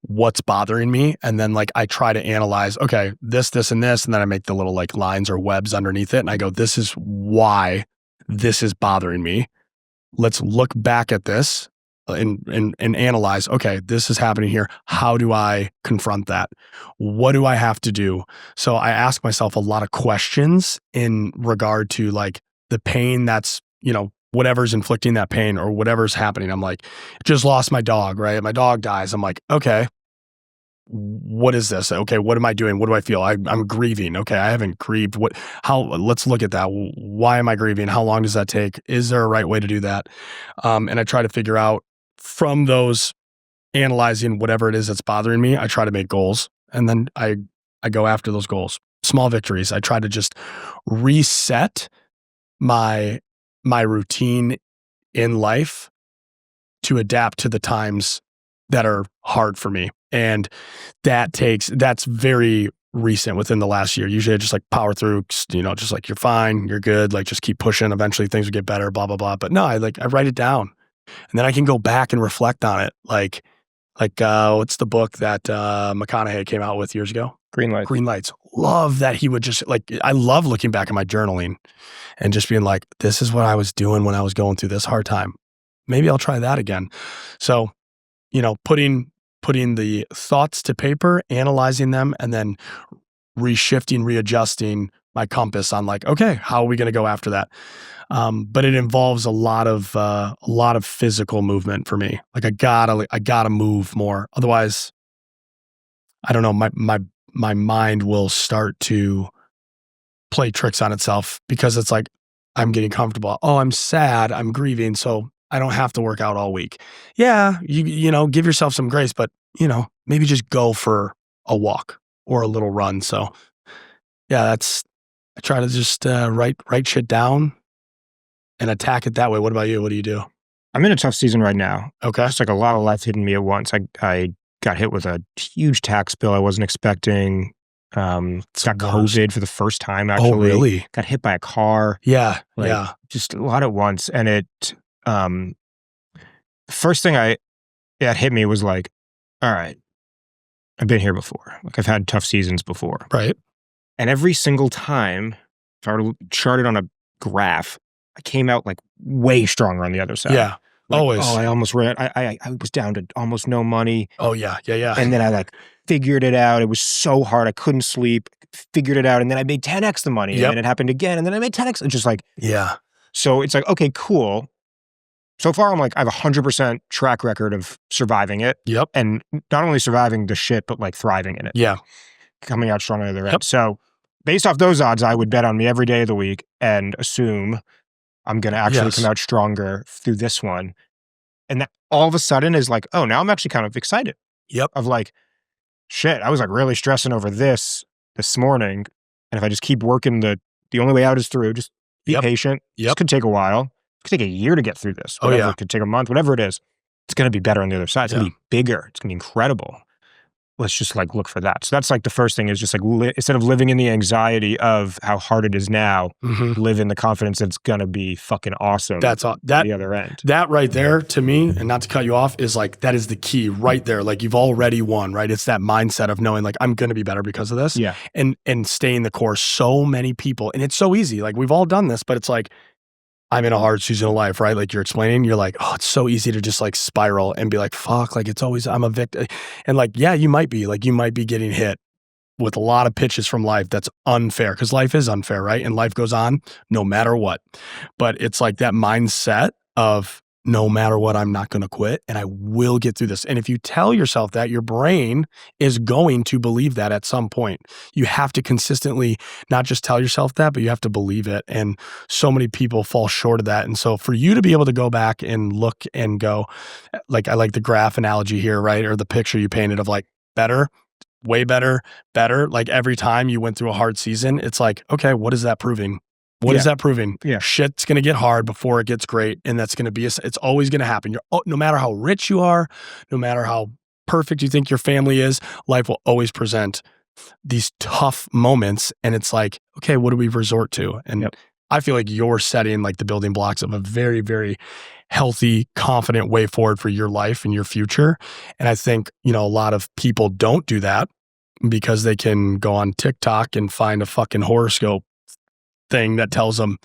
what's bothering me. And then like, I try to analyze, okay, this, and this. And then I make the little like lines or webs underneath it. And I go, this is why this is bothering me. Let's look back at this and analyze, okay, this is happening here. How do I confront that? What do I have to do? So I ask myself a lot of questions in regard to like the pain that's, whatever's inflicting that pain or whatever's happening. I'm like, just lost my dog, right? My dog dies. I'm like, okay, what is this? Okay, what am I doing? What do I feel? I'm grieving. Okay, I haven't grieved. Let's look at that. Why am I grieving? How long does that take? Is there a right way to do that? And I try to figure out from those, analyzing whatever it is that's bothering me, I try to make goals. And then I go after those goals. Small victories. I try to just reset my routine in life to adapt to the times that are hard for me. And that's very recent within the last year. Usually I just like power through, just like, you're fine, you're good. Like, just keep pushing. Eventually things will get better, blah, blah, blah. But no, I write it down and then I can go back and reflect on it. Like what's the book that McConaughey came out with years ago? Green Lights. Love that he would just like, I love looking back at my journaling and just being like, this is what I was doing when I was going through this hard time. Maybe I'll try that again. So, putting the thoughts to paper, analyzing them, and then readjusting my compass on like, okay, how are we going to go after that? But it involves a lot of physical movement for me. Like, I gotta move more. Otherwise, I don't know, my mind will start to play tricks on itself because it's like, I'm getting comfortable. Oh, I'm sad. I'm grieving. So I don't have to work out all week. Yeah. You give yourself some grace, but maybe just go for a walk or a little run. So yeah, I try to just write shit down and attack it that way. What about you? What do you do? I'm in a tough season right now. Okay. It's like a lot of life hitting me at once. I got hit with a huge tax bill I wasn't expecting. Got COVID for the first time, actually. Oh, really? Got hit by a car. Yeah. Just a lot at once. And it first thing that hit me was like, all right, I've been here before. Like I've had tough seasons before. Right. And every single time, if I were to chart it on a graph, I came out like way stronger on the other side. Yeah. Like, always. Oh, I almost ran. I was down to almost no money. Oh yeah. Yeah. And then I like figured it out. It was so hard. I couldn't sleep. Figured it out. And then I made 10x the money. Yep. And then it happened again. And then I made 10x. It's just like, yeah. So it's like, okay, cool. So far, I'm like, I have a 100% track record of surviving it. Yep. And not only surviving the shit, but like thriving in it. Yeah. Coming out strong on the other end. So based off those odds, I would bet on me every day of the week and assume I'm going to actually come out stronger through this one. And that all of a sudden is like, oh, now I'm actually kind of excited. Yep. Of like, shit, I was like really stressing over this morning. And if I just keep working, the only way out is through. Just be patient. This could take a while. It could take a year to get through this. Whatever. It could take a month, whatever it is. It's going to be better on the other side. It's going to be bigger. It's going to be incredible. Let's just like look for that. So that's like the first thing is just like instead of living in the anxiety of how hard it is now, live in the confidence that it's going to be fucking awesome. That's all. That the other end. That right there to me, and not to cut you off, is like that is the key right there. Like you've already won, right? It's that mindset of knowing like I'm going to be better because of this. Yeah. And staying the course. So many people, and it's so easy. Like we've all done this, but it's like I'm in a hard season of life, right? Like you're explaining, you're like, oh, it's so easy to just like spiral and be like, fuck, like it's always, I'm a victim. And like, yeah, you might be getting hit with a lot of pitches from life that's unfair because life is unfair, right? And life goes on no matter what. But it's like that mindset of no matter what, I'm not going to quit and I will get through this. And if you tell yourself that, your brain is going to believe that at some point. You have to consistently not just tell yourself that, but you have to believe it. And so many people fall short of that. And so for you to be able to go back and look and go, like I like the graph analogy here, right? Or the picture you painted of like better, way better, better. Like every time you went through a hard season, it's like, okay, what is that proving? What is that proving? Yeah. Shit's going to get hard before it gets great. And that's going to be, it's always going to happen. No matter how rich you are, no matter how perfect you think your family is, life will always present these tough moments. And it's like, okay, what do we resort to? And I feel like you're setting like the building blocks of a very, very healthy, confident way forward for your life and your future. And I think, a lot of people don't do that because they can go on TikTok and find a fucking horoscope thing that tells them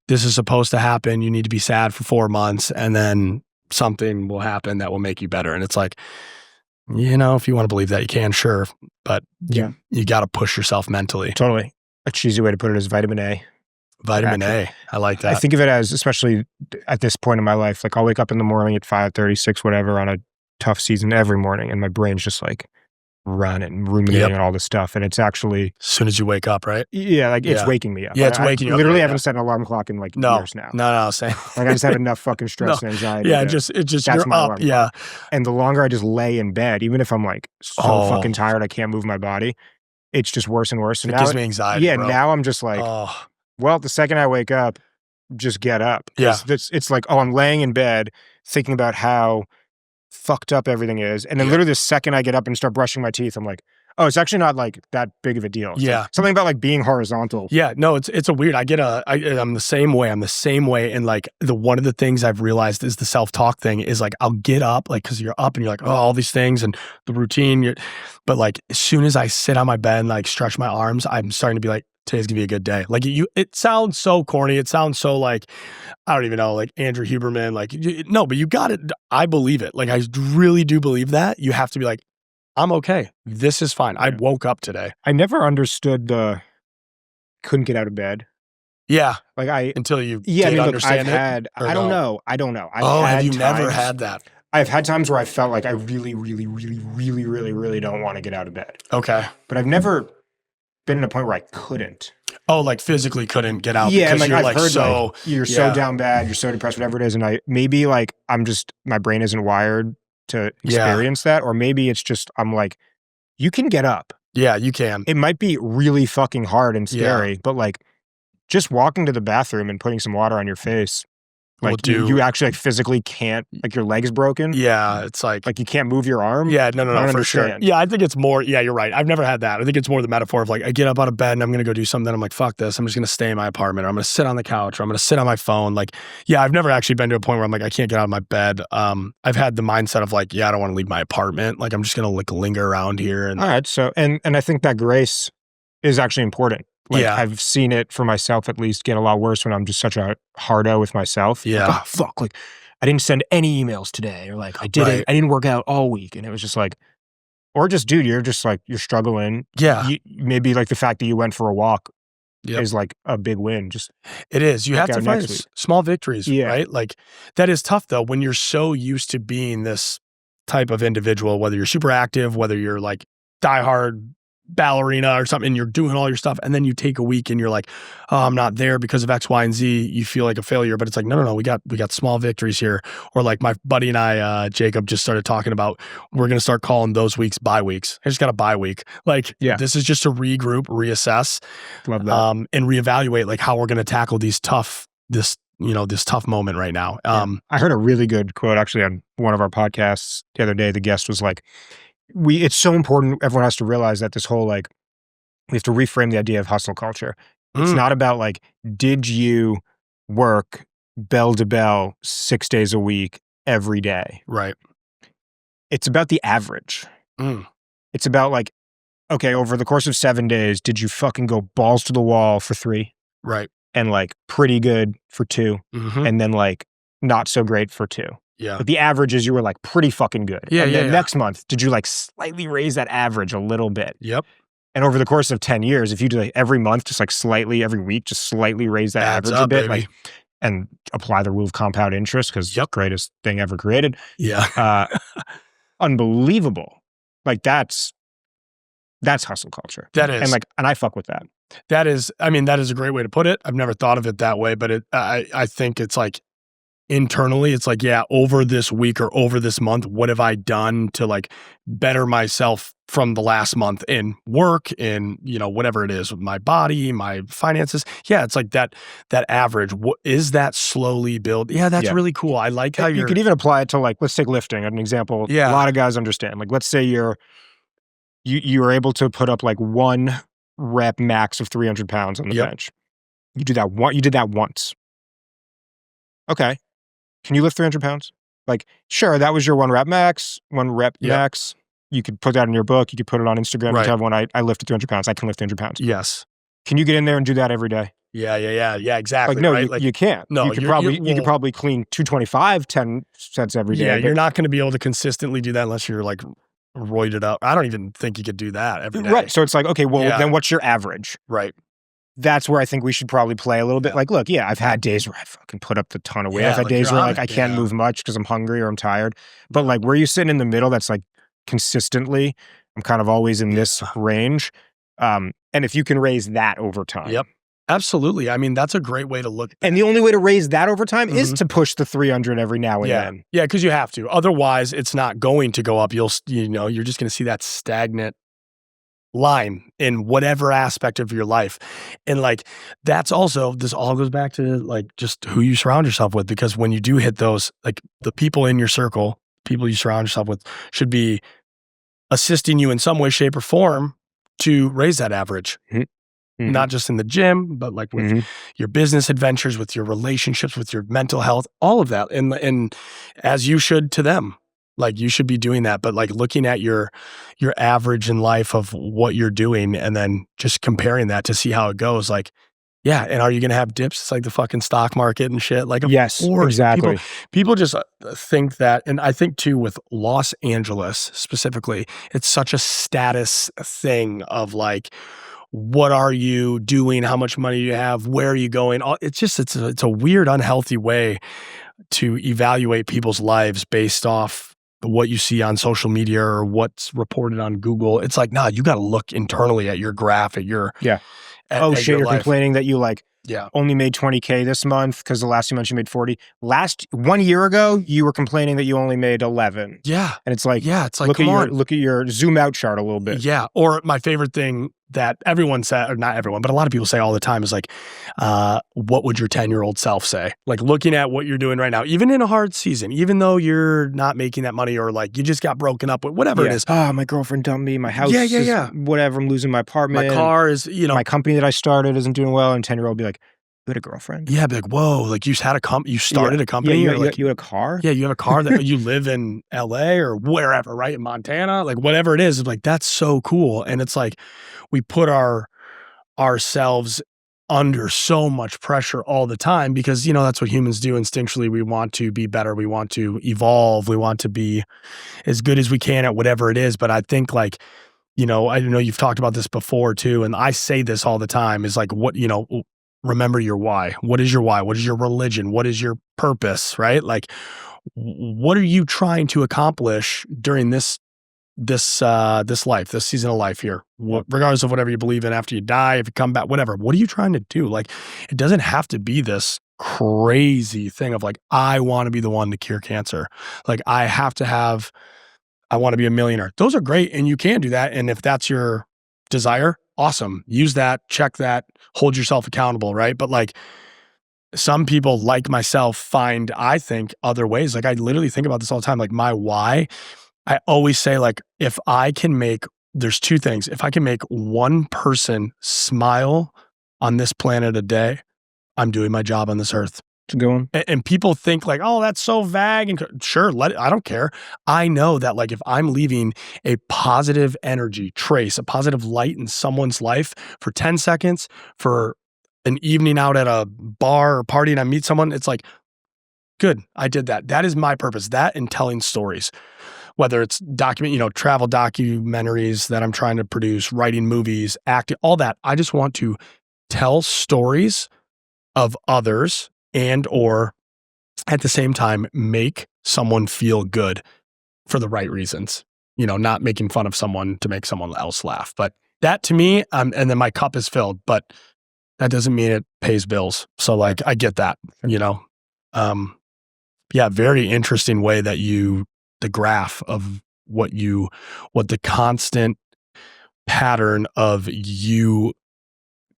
this is supposed to happen. You need to be sad for 4 months and then something will happen that will make you better. And it's like, if you want to believe that you can, sure. But you got to push yourself mentally. Totally. A cheesy way to put it is vitamin A. Vitamin A. I like that. I think of it as, especially at this point in my life, like I'll wake up in the morning at 5:30, 6, whatever on a tough season every morning. And my brain's just like, running and ruminating on all this stuff. And it's actually... As soon as you wake up, right? Yeah, like it's waking me up. Yeah, it's waking you up. I literally haven't set an alarm clock in like years now. No, same. Like I just have enough fucking stress and anxiety. Yeah, it's just that's you're my up. alarm Yeah. clock. And the longer I just lay in bed, even if I'm like so fucking tired, I can't move my body, it's just worse and worse. And it gives me anxiety, Yeah, bro. now I'm just like, well, the second I wake up, just get up. Yeah. It's like, I'm laying in bed thinking about how fucked up everything is. And then literally the second I get up and start brushing my teeth, I'm like, oh, it's actually not like that big of a deal. It's something about like being horizontal. Yeah, no, it's a weird. I'm the same way. And like one of the things I've realized is the self-talk thing is like, I'll get up like, cause you're up and you're like, oh, all these things and the routine. But like, as soon as I sit on my bed and like stretch my arms, I'm starting to be like, today's gonna be a good day. Like it sounds so corny. It sounds so like, I don't even know, like Andrew Huberman, like, no, but you got it. I believe it. Like, I really do believe that. You have to be like, I'm okay. This is fine. I woke up today. I never understood couldn't get out of bed. Yeah. Like until you understand it. I don't know. Have you never had that? I've had times where I felt like I really, really, really, really, really, really don't want to get out of bed. Okay. But I've never been at a point where I couldn't. Oh, like physically couldn't get out. Yeah, because and you're I've heard so you're so down bad, you're so depressed, whatever it is, and maybe like my brain isn't wired to experience that, or maybe it's just I'm like, you can get up. Yeah, you can. It might be really fucking hard and scary, but like just walking to the bathroom and putting some water on your face Like you actually like physically can't, like your leg's broken. Yeah, it's like you can't move your arm. Yeah, no, for sure. Yeah, I think it's more, yeah, you're right. I've never had that. I think it's more the metaphor of like, I get up out of bed and I'm going to go do something. I'm like, fuck this. I'm just going to stay in my apartment, or I'm going to sit on the couch, or I'm going to sit on my phone. Like, yeah, I've never actually been to a point where I'm like, I can't get out of my bed. I've had the mindset of like, yeah, I don't want to leave my apartment. Like, I'm just going to like linger around here. And all right. So, and I think that grace is actually important. Like, yeah. I've seen it for myself, at least, get a lot worse when I'm just such a hardo with myself. Yeah. Like, oh, fuck. Like, I didn't send any emails today, or like, I didn't work out all week. And it was just like, or just, dude, you're just like, you're struggling. Yeah. Maybe like the fact that you went for a walk is like a big win. Just it is. You have to find small victories, right? Like, that is tough though, when you're so used to being this type of individual, whether you're super active, whether you're like diehard ballerina or something, and you're doing all your stuff, and then you take a week and you're like, oh, I'm not there because of X, Y, and Z. You feel like a failure, but it's like, no, we got small victories here. Or like my buddy and I, Jacob, just started talking about, we're going to start calling those weeks bye weeks. I just got a bye week. Like, this is just to regroup, reassess, love that, and reevaluate like how we're going to tackle this tough moment right now. I heard a really good quote actually on one of our podcasts the other day. The guest was like, it's so important. Everyone has to realize that this whole, like, we have to reframe the idea of hustle culture. It's not about like, did you work bell to bell 6 days a week every day? Right. It's about the average. It's about like, okay, over the course of 7 days, did you fucking go balls to the wall for 3? Right. And like pretty good for 2. And then like not so great for 2. Yeah. But the average is you were like pretty fucking good. Yeah. And then next month, did you like slightly raise that average a little bit? Yep. And over the course of 10 years, if you do like every month, just like slightly every week, just slightly raise that average a bit, like, and apply the rule of compound interest, because greatest thing ever created. Yeah. Unbelievable. Like that's hustle culture. That is. And I fuck with that. That is, I mean, that is a great way to put it. I've never thought of it that way, but I think it's like, internally, it's like, yeah, over this week or over this month, what have I done to like better myself from the last month in work, in, whatever it is with my body, my finances. Yeah. It's like that average. What is that slowly build? Yeah. That's really cool. I like how you could even apply it to like, let's take lifting as an example. Yeah. A lot of guys understand. Like, let's say you are able to put up like 1 rep max of 300 pounds on the bench. You did that once. Okay. Can you lift 300 pounds? Like, sure, that was your 1 rep max, max. You could put that in your book. You could put it on Instagram. Right. You tell everyone, I lifted 300 pounds. I can lift 300 pounds. Yes. Can you get in there and do that every day? Yeah, exactly. Like, no, right? you can't. No, you could probably clean 225 10 sets every day. Yeah, you're not going to be able to consistently do that unless you're like roided up. I don't even think you could do that every day. Right. So it's like, okay, well, then what's your average? Right. That's where I think we should probably play a little bit. Like, look, I've had days where I fucking put up the ton of weight. I've had days where like I can't move much because I'm hungry or I'm tired. But like, where you sitting in the middle, that's like consistently, I'm kind of always in this range. And if you can raise that over time. Yep. Absolutely. I mean, that's a great way to look. And the only way to raise that over time is to push the 300 every now and then. Yeah, because you have to. Otherwise, it's not going to go up. You're just going to see that stagnant line in whatever aspect of your life. And like, that's also, this all goes back to like just who you surround yourself with, because when you do hit those, like the people in your circle, people you surround yourself with should be assisting you in some way, shape, or form to raise that average. Not just in the gym, but like with your business adventures, with your relationships, with your mental health, all of that. And as you should to them. Like, you should be doing that, but like looking at your average in life of what you're doing and then just comparing that to see how it goes. Like, yeah. And are you going to have dips? It's like the fucking stock market and shit. Like, yes, exactly. People just think that, and I think too with Los Angeles specifically, it's such a status thing of like, what are you doing? How much money do you have? Where are you going? It's a weird, unhealthy way to evaluate people's lives based off what you see on social media or what's reported on Google. It's like, nah, you got to look internally at your graph, at your shit, you're life. Complaining that you like only made 20K this month because the last 2 months you made 40. 1 year ago, you were complaining that you only made 11. Yeah. And it's like, it's like, look at your zoom out chart a little bit. Yeah. Or my favorite thing that everyone said, or not everyone, but a lot of people say all the time is like, what would your 10-year-old self say? Like looking at what you're doing right now, even in a hard season, even though you're not making that money or like you just got broken up with whatever it is. My girlfriend dumped me. My house is whatever. I'm losing my apartment. My car is, my company that I started isn't doing well. And 10-year-old be like, you had a girlfriend? Yeah, be like, whoa, like you had you started a company? Yeah, you had a car? Yeah, you have a car that you live in LA or wherever, right? In Montana, like whatever it is, it's like, that's so cool. And it's like, we put ourselves under so much pressure all the time because, that's what humans do instinctually. We want to be better. We want to evolve. We want to be as good as we can at whatever it is. But I think like, I know you've talked about this before too. And I say this all the time is like, remember your why. What is your why? What is your religion? What is your purpose, right? Like, what are you trying to accomplish during this life, this season of life here? Regardless of whatever you believe in after you die, if you come back, whatever, what are you trying to do? Like, it doesn't have to be this crazy thing of like, I want to be the one to cure cancer. Like, I want to be a millionaire. Those are great. And you can do that. And if that's your desire, awesome. Use that, check that, hold yourself accountable, right? But like some people like myself find, I think, other ways. Like I literally think about this all the time. Like my why, I always say like, there's two things. If I can make one person smile on this planet a day, I'm doing my job on this earth. To go on. And people think like, oh, that's so vague. And sure, I don't care. I know that like if I'm leaving a positive energy trace, a positive light in someone's life for 10 seconds, for an evening out at a bar or party and I meet someone, it's like, good, I did that. That is my purpose. That and telling stories, whether it's travel documentaries that I'm trying to produce, writing movies, acting, all that. I just want to tell stories of others and or at the same time make someone feel good for the right reasons, not making fun of someone to make someone else laugh. But that to me, and then my cup is filled, but that doesn't mean it pays bills. So like, I get that, very interesting way that the graph of what the constant pattern of you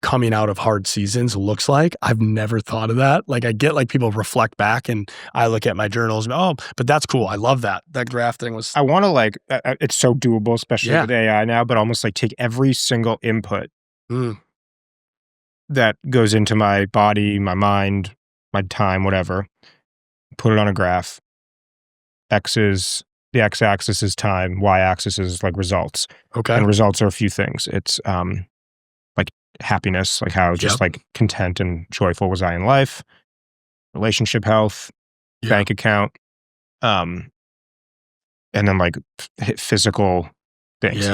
coming out of hard seasons looks like. I've never thought of that. Like I get like people reflect back and I look at my journals and but that's cool. I love that. That graph thing was. I want to like, it's so doable, especially with AI now, but almost like take every single input that goes into my body, my mind, my time, whatever, put it on a graph. The x-axis is time, y-axis is like results. Okay. And results are a few things. It's like happiness, like how just like content and joyful was I in life, relationship health, bank account, and then like physical things,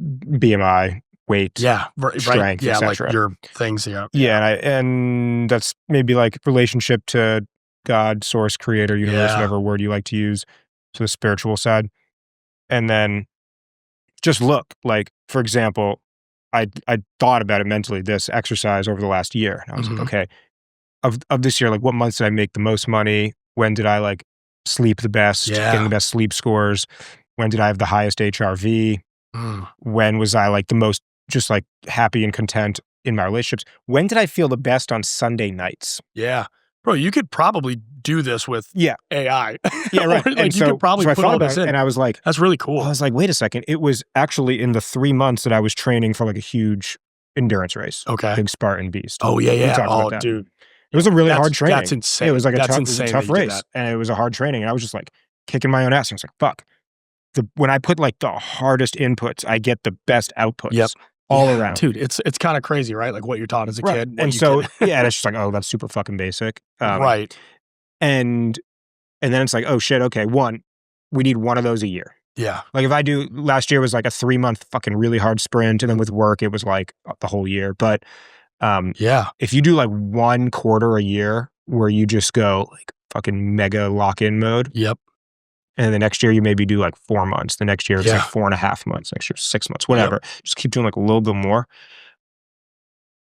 BMI, weight, strength, like your things, and that's maybe like relationship to God, source, creator, universe, whatever word you like to use, to the spiritual side. And then just look, like, for example, I thought about it mentally, this exercise over the last year. And I was like, okay, of this year, like what months did I make the most money? When did I like sleep the best, getting the best sleep scores? When did I have the highest HRV? When was I like the most just like happy and content in my relationships? When did I feel the best on Sunday nights? Yeah. Bro, you could probably do this with AI. Yeah, right. Like you could probably put all this in. And I was like, that's really cool. I was like, wait a second. It was actually in the 3 months that I was training for like a huge endurance race. Okay. Big Spartan beast. Oh, yeah. Oh, dude. It was a really hard training. That's insane. It was like a tough race. And it was a hard training. And I was just like kicking my own ass. And I was like, fuck. When I put like the hardest inputs, I get the best outputs. All around. Dude, it's kind of crazy, right? Like what you're taught as a kid. And so, and it's just like, oh, that's super fucking basic. Right. And then it's like, oh shit, okay, we need one of those a year. Yeah. Like if I do, last year was like a 3-month fucking really hard sprint. And then with work, it was like the whole year. But if you do like 1 quarter a year where you just go like fucking mega lock-in mode. Yep. And the next year you maybe do like 4 months. The next year it's like 4.5 months. Next year 6 months, whatever. Just keep doing like a little bit more.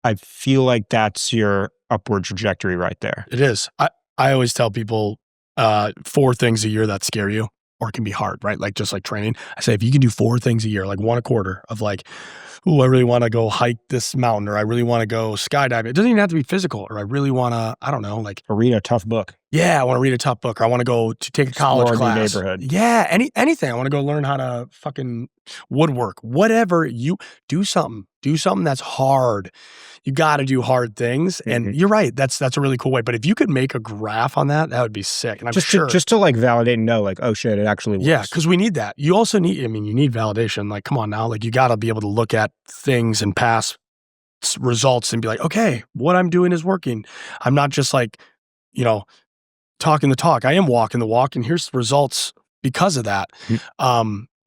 I feel like that's your upward trajectory right there. It is. I always tell people 4 things a year that scare you or can be hard, right? Like just like training. I say if you can do 4 things a year, like 1 a quarter of like, ooh, I really want to go hike this mountain, or I really want to go skydiving. It doesn't even have to be physical, or I really want to, I don't know, like. Or read a tough book. Yeah, I want to read a tough book, or I want to go to take a college class. Explore a new neighborhood. Yeah, anything. I want to go learn how to fucking woodwork. Whatever, you do something. Do something that's hard. You got to do hard things. And you're right. That's a really cool way. But if you could make a graph on that, that would be sick. And I'm sure. Just to like validate and know, like, oh shit, it actually works. Yeah, because we need that. You also need, you need validation. Like, come on now. Like, you got to be able to look at things and past results and be like, okay, what I'm doing is working. I'm not just like, talking the talk. I am walking the walk, and here's the results because of that.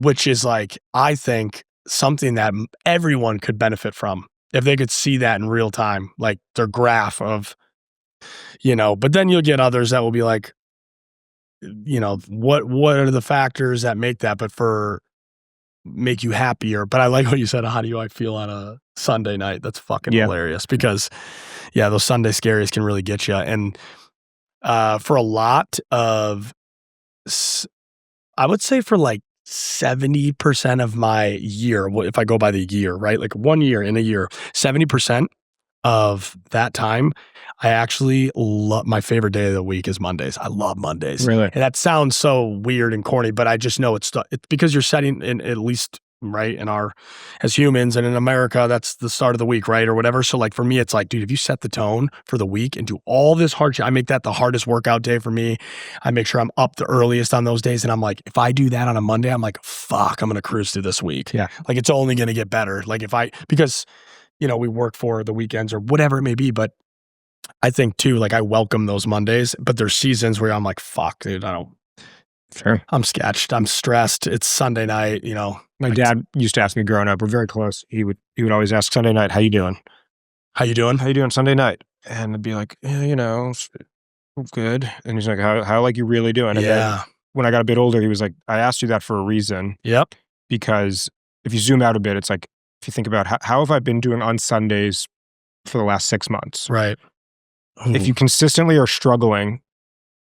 Which is like, I think, something that everyone could benefit from if they could see that in real time, like their graph of, but then you'll get others that will be like, what are the factors that make that, make you happier. But I like what you said, how do I feel on a Sunday night? That's fucking hilarious, because those Sunday scaries can really get you. And for a lot of, I would say for like 70% of my year, if I go by the year, right? Like 1 year in a year, 70% of that time, I actually love, my favorite day of the week is Mondays. I love Mondays. Really? And that sounds so weird and corny, but I just know it's because you're setting in, at least right, as humans and in America, that's the start of the week, right? Or whatever. So like for me, it's like, dude, if you set the tone for the week and do all this hard shit, I make that the hardest workout day for me. I make sure I'm up the earliest on those days. And I'm like, if I do that on a Monday, I'm like, fuck, I'm going to cruise through this week. Yeah. Like it's only going to get better. Like because we work for the weekends or whatever it may be, but I think too, like I welcome those Mondays, but there's seasons where I'm like, fuck, dude, Sure. I'm sketched. I'm stressed. It's Sunday night, My dad used to ask me growing up, we're very close. He would always ask Sunday night, how you doing? How you doing? How you doing Sunday night? And I'd be like, yeah, good. And he's like, how like you really doing? And then when I got a bit older, he was like, I asked you that for a reason. Yep. Because if you zoom out a bit, it's like, if you think about how have I been doing on Sundays for the last 6 months? Right. Ooh. If you consistently are struggling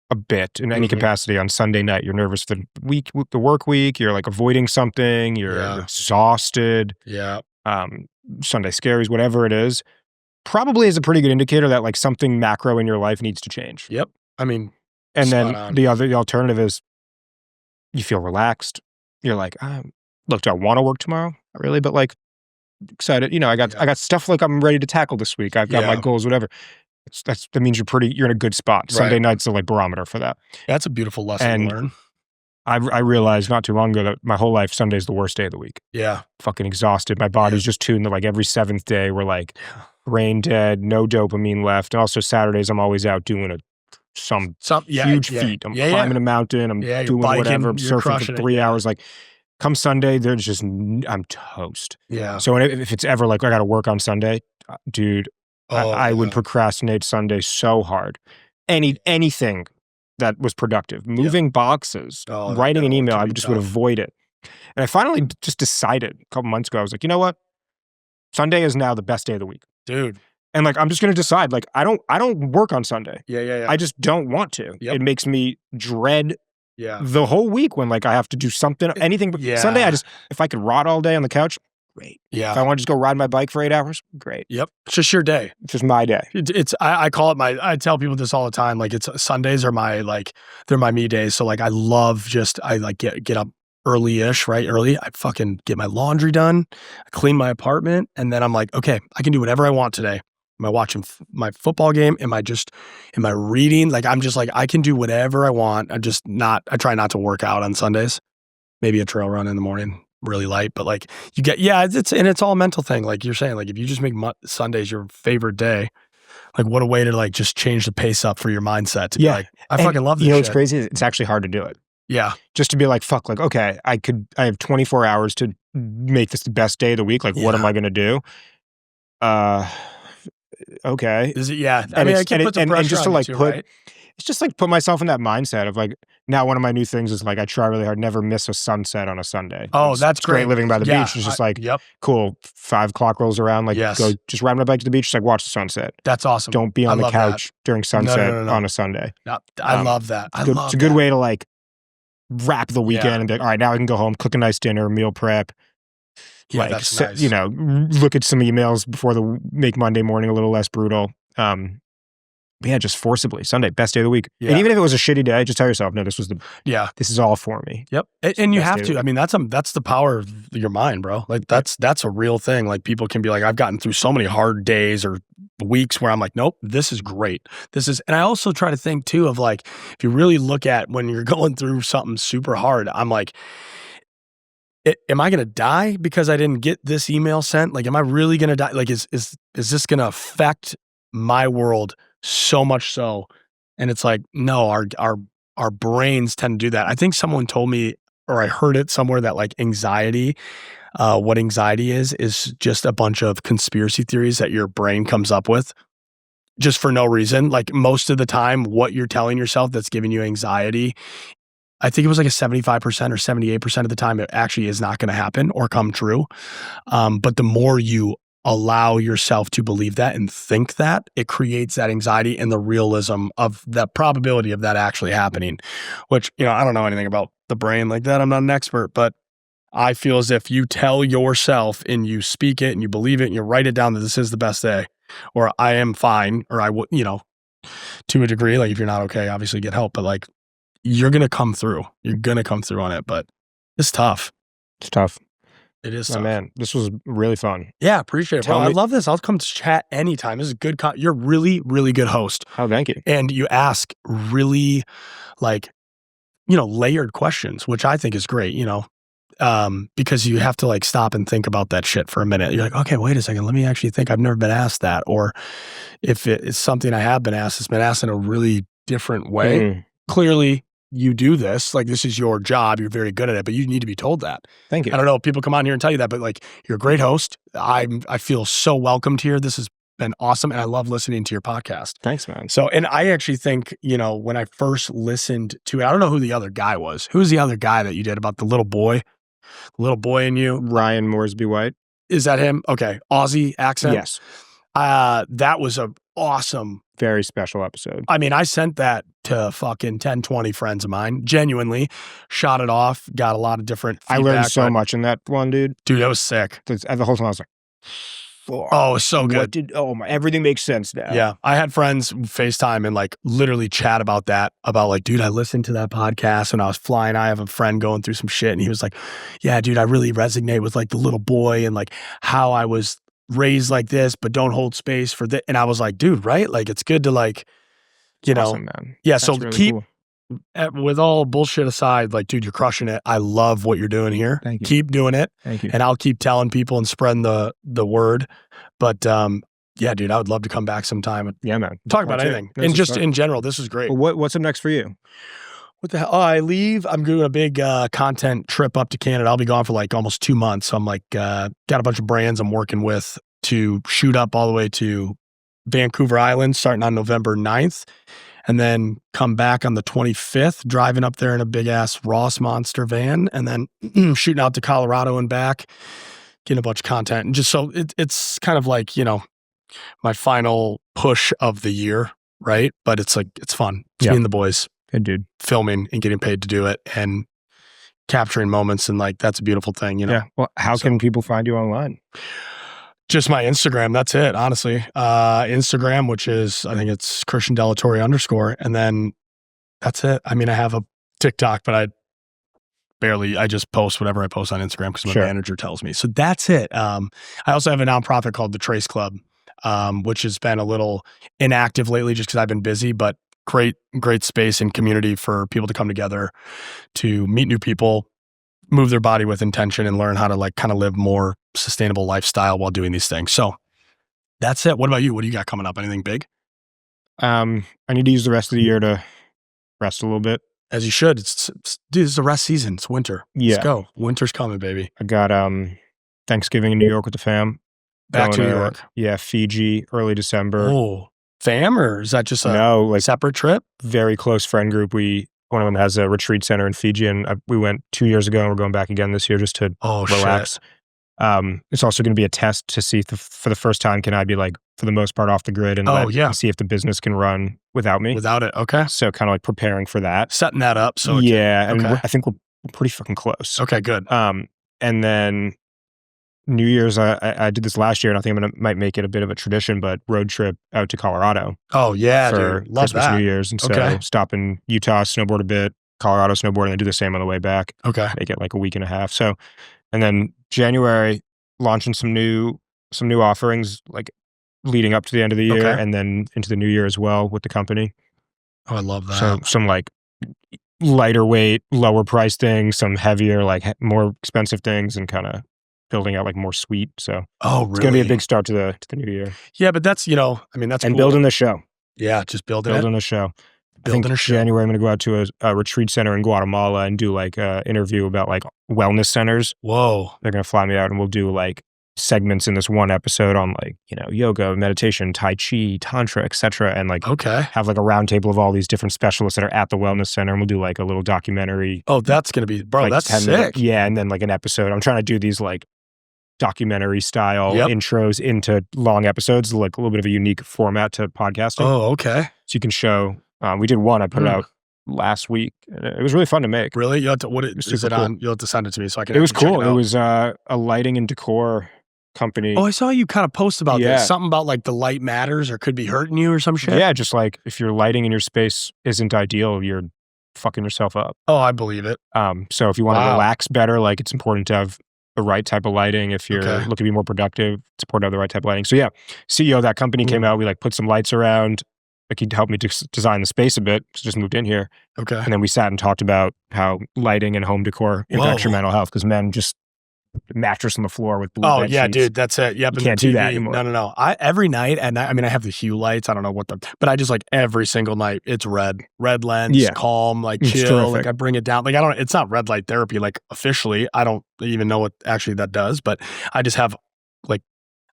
a bit in any capacity on Sunday night, you're nervous for the work week, you're like avoiding something, you're exhausted. Yeah. Sunday scaries, whatever it is, probably is a pretty good indicator that like something macro in your life needs to change. Yep. And then the alternative is you feel relaxed. You're like, look, do I want to work tomorrow? Not really, but like excited. I got stuff like I'm ready to tackle this week. I've got my goals, whatever. That means you're in a good spot. Right. Sunday night's the like barometer for that. That's a beautiful lesson to learn. I realized not too long ago that my whole life, Sunday's the worst day of the week. Yeah. Fucking exhausted. My body's just tuned to like every 7th day we're like brain dead, no dopamine left. And also Saturdays I'm always out doing some huge feat. I'm climbing a mountain. I'm doing biking, whatever. I'm surfing for 3 hours. Like come Sunday, I'm toast. Yeah. So if it's ever like I got to work on Sunday, dude, I would procrastinate Sunday so hard. Anything that was productive, moving boxes, writing an email, I would avoid it. And I finally just decided a couple months ago, I was like, you know what? Sunday is now the best day of the week. Dude. And like, I'm just going to decide, like, I don't work on Sunday. Yeah. I just don't want to. Yep. It makes me dread the whole week when like I have to do something, anything. But Sunday, if I could rot all day on the couch, great. Yeah. If I want to just go ride my bike for 8 hours, great. Yep. It's just your day. It's just my day. I call it I tell people this all the time. Like Sundays are they're my me days. So like I love I like get up early-ish, right? Early. I fucking get my laundry done. I clean my apartment. And then I'm like, okay, I can do whatever I want today. Am I watching my football game? Am I reading? Like, I'm just like, I can do whatever I want. I try not to work out on Sundays. Maybe a trail run in the morning. Really light, but like you get, it's all a mental thing. Like you're saying, like if you just make Sundays your favorite day, like what a way to like just change the pace up for your mindset. To be like, I fucking love this. What's crazy is it's actually hard to do it. Yeah. Just to be like, fuck, like, okay, I have 24 hours to make this the best day of the week. Like, what am I going to do? Okay. Is it? Yeah. I mean, I can put some pressure just on to like you, right? It's just like put myself in that mindset of like, now one of my new things is like, I try really hard, never miss a sunset on a Sunday. Oh, that's great. Living by the beach. It's just like, cool, 5 o'clock rolls around, like go just ride my bike to the beach, just like watch the sunset. That's awesome. Don't be on the couch during sunset on a Sunday. No, I love that. It's a good way to like wrap the weekend and be like, all right, now I can go home, cook a nice dinner, meal prep, Yeah, like, that's nice. you know, look at some emails before make Monday morning a little less brutal. But yeah, just forcibly Sunday, best day of the week. Yeah. And even if it was a shitty day, just tell yourself, no, this is all for me. Yep. And you have to. I mean, that's the power of your mind, bro. Like that's a real thing. Like people can be like, I've gotten through so many hard days or weeks where I'm like, nope, this is great. And I also try to think too of like, if you really look at when you're going through something super hard, I'm like, am I going to die because I didn't get this email sent? Like, am I really going to die? Like, is this going to affect my world so much so? And it's like, no, our brains tend to do that. I think someone told me, or I heard it somewhere, that like anxiety, what anxiety is just a bunch of conspiracy theories that your brain comes up with just for no reason. Like most of the time, what you're telling yourself that's giving you anxiety, I think it was like a 75% or 78% of the time, it actually is not going to happen or come true. But the more you allow yourself to believe that and think that, it creates that anxiety and the realism of the probability of that actually happening, which, you know, I don't know anything about the brain like that. I'm not an expert, but I feel as if you tell yourself and you speak it and you believe it and you write it down that this is the best day, or I am fine, or I would, you know, to a degree, like if you're not okay, obviously get help, but like you're going to come through. You're going to come through on it, but it's tough. It's tough. It is Oh, tough. man, this was really fun. Yeah, appreciate it, bro. I love this. I'll come to chat anytime. This is good. You're really, really good host. Oh, thank you. And you ask really like, you know, layered questions, which I think is great, you know, because you have to like stop and think about that shit for a minute. You're like, okay, wait a second. Let me actually think. I've never been asked that. Or if it's something I have been asked, it's been asked in a really different way. Clearly, you do this, like this is your job, you're very good at it, but you need to be told that. Thank you. I don't know if people come on here and tell you that, but like you're a great host. I feel so welcomed here. This has been awesome. And I love listening to your podcast. Thanks, man. So, and I actually think, you know, when I first listened to it, I don't know who the other guy was. Who's the other guy that you did about the little boy in you? Ryan Moresby White. Is that him? Okay. Aussie accent? Yes. That was a awesome, very special episode. I mean, I sent that to fucking 10, 20 friends of mine, genuinely shot it off, got a lot of different feedback. I learned so much in that one, dude. Dude, that was sick. The whole time I was like, oh, it was so good. Everything makes sense now. Yeah. I had friends FaceTime and like literally chat about that, about like, dude, I listened to that podcast when I was flying. I have a friend going through some shit and he was like, yeah, dude, I really resonate with like the little boy and like how I was raised like this, but don't hold space for that. And I was like, dude, right? Like, it's good to like, you know, awesome, man. Yeah. That's so really keep, cool. With all bullshit aside, like, dude, you're crushing it. I love what you're doing here. Thank you. Keep doing it. Thank you. And I'll keep telling people and spreading the word. But, yeah, dude, I would love to come back sometime and man. talk about anything. And just in general, this is great. Well, what's up next for you? What the hell? Oh, I leave. I'm doing a big content trip up to Canada. I'll be gone for like almost 2 months. So I'm like, got a bunch of brands I'm working with to shoot up all the way to Vancouver Island starting on November 9th. And then come back on the 25th, driving up there in a big ass Ross Monster van, and then shooting out to Colorado and back, getting a bunch of content. And just so it's kind of like, you know, my final push of the year, right? But it's like, it's fun. It's me and the boys. Good dude. Filming and getting paid to do it and capturing moments. And like, that's a beautiful thing, you know? Yeah. Well, how can people find you online? Just my Instagram. That's it, honestly. Instagram, which is, I think it's Christian De La Torre _. And then that's it. I mean, I have a TikTok, but I just post whatever I post on Instagram because my manager tells me. So that's it. I also have a nonprofit called the Trace Club, which has been a little inactive lately just because I've been busy, but great space and community for people to come together to meet new people, move their body with intention, and learn how to like kind of live more sustainable lifestyle while doing these things. So that's it. What about you? What do you got coming up? Anything big? I need to use the rest of the year to rest a little bit. As you should. Dude, it's the rest season. It's winter. Yeah. Let's go. Winter's coming, baby. I got Thanksgiving in New York with the fam. Back to New York. Yeah, Fiji, early December. Oh, fam, or is that just a separate trip? Very close friend group. One of them has a retreat center in Fiji, and we went 2 years ago, and we're going back again this year just to relax. Shit. It's also going to be a test to see for the first time, can I be like, for the most part, off the grid and see if the business can run without me. Without it, okay. So kind of like preparing for that. Setting that up. So and I think we're pretty fucking close. Okay, good. And then New Year's, I did this last year, and I think might make it a bit of a tradition, but road trip out to Colorado. Oh, yeah, for dude. Love Christmas, that. New Year's. And so stop in Utah, snowboard a bit, Colorado snowboard, and then do the same on the way back. Okay. Make it like a week and a half. So, and then January, launching some new offerings, like leading up to the end of the year, and then into the new year as well with the company. Oh, I love that. So some like lighter weight, lower price things, some heavier, like more expensive things, and kind of building out like more suite. So it's going to be a big start to the new year. Yeah, but that's, I mean, that's and cool. building the show. Yeah, just building a show. Building a show. January, I'm going to go out to a retreat center in Guatemala and do like a interview about like wellness centers. Whoa. They're going to fly me out, and we'll do like segments in this one episode on like, yoga, meditation, Tai Chi, Tantra, etc. And like have like a round table of all these different specialists that are at the wellness center, and we'll do like a little documentary. Oh, that's going to be, bro, like that's sick. Yeah, and then like an episode. I'm trying to do these like documentary style intros into long episodes, like a little bit of a unique format to podcasting. Oh, okay. So you can show, we did one, I put it out last week. It was really fun to make. Really? You have to, is it on? You'll have to send it to me so I can. It was cool. It was a lighting and decor company. Oh, I saw you kind of post about this. Something about like the light matters or could be hurting you or some shit. Yeah, just like if your lighting in your space isn't ideal, you're fucking yourself up. Oh, I believe it. So if you want to relax better, like it's important to have the right type of lighting. If you're looking to be more productive, it's important to have the right type of lighting. So yeah, CEO of that company came out. We like put some lights around. Like he'd helped me design the space a bit. So just moved in here. Okay. And then we sat and talked about how lighting and home decor impacts your mental health, because men just mattress on the floor with blue bed sheets. Dude, that's it. Yep. You can't do that anymore. No. Every night, and I mean, I have the hue lights. I don't know but I just like every single night, it's red lens, calm, like chill. Like I bring it down. Like it's not red light therapy. Like officially, I don't even know what actually that does, but I just have like,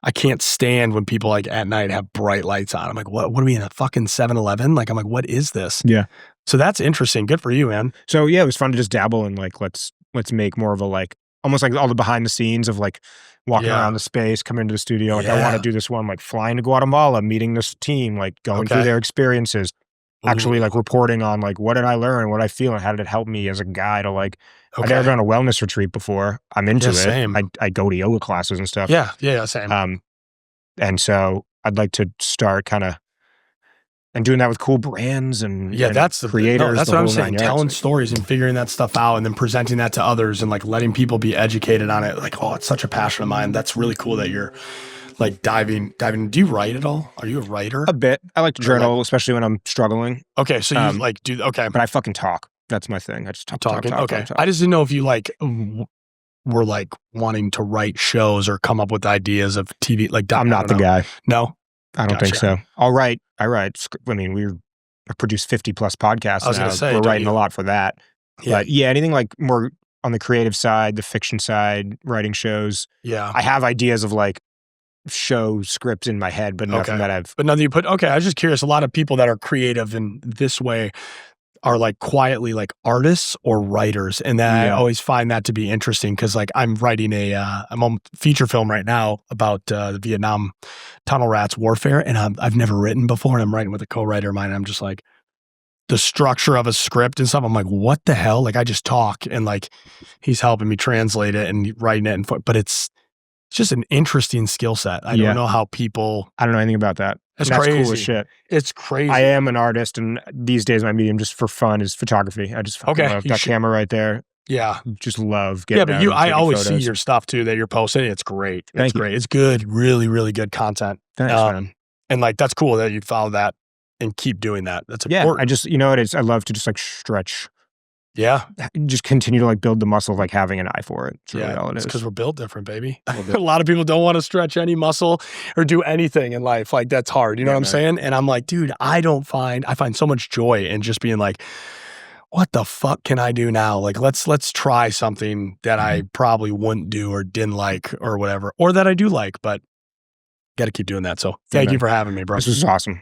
I can't stand when people like at night have bright lights on. I'm like, what are we in a fucking 7-Eleven? Like, I'm like, what is this? Yeah. So that's interesting. Good for you, man. So yeah, it was fun to just dabble in like, let's make more of a like, almost like all the behind the scenes of like walking around the space, coming into the studio. Like I want to do this one, like flying to Guatemala, meeting this team, like going through their experiences, actually like reporting on like, what did I learn? What I feel? And how did it help me as a guy to like, I've never done a wellness retreat before. I'm into it. Same. I go to yoga classes and stuff. Yeah, same. And so I'd like to start kind of, and doing that with cool brands and that's the creators. That's what I'm saying. Telling stories and figuring that stuff out, and then presenting that to others, and like letting people be educated on it. Like, it's such a passion of mine. That's really cool that you're like diving. Do you write at all? Are you a writer? A bit. I like to journal, especially when I'm struggling. Okay, so you like do but I fucking talk. That's my thing. I just talk. Okay, I just didn't know if you like were like wanting to write shows or come up with ideas of TV. Like, I'm not the guy. No. I don't think so. I write. I mean, I've produced 50 plus podcasts. I was going to say, we're writing a lot for that. Yeah. But yeah, anything like more on the creative side, the fiction side, writing shows. Yeah. I have ideas of like show scripts in my head, but nothing that I've. But nothing you put. Okay, I was just curious. A lot of people that are creative in this way are like quietly like artists or writers. And then I always find that to be interesting because like I'm writing I'm on feature film right now about the Vietnam tunnel rats warfare. And I've never written before. And I'm writing with a co-writer of mine. And I'm just like, the structure of a script and stuff. I'm like, what the hell? Like I just talk and like he's helping me translate it and writing it. But it's just an interesting skill set. I don't know how people. I don't know anything about that. That's crazy. Cool as shit. It's crazy. I am an artist, and these days my medium just for fun is photography. I just love that camera right there. Yeah, just love getting. Yeah, but I always see your stuff too that you're posting. It's great. It's great. It's good. Really, really good content. Thanks, man. And like that's cool that you follow that and keep doing that. That's important. I just what it is. I love to just like stretch. Yeah. Just continue to like build the muscle of like having an eye for it. It's really all it is. Because we're built different, baby. A lot of people don't want to stretch any muscle or do anything in life. Like that's hard. You know what I'm saying? And I'm like, dude, I find so much joy in just being like, what the fuck can I do now? Like, let's try something that I probably wouldn't do or didn't like or whatever, or that I do like, but got to keep doing that. So thank you for having me, bro. This was awesome.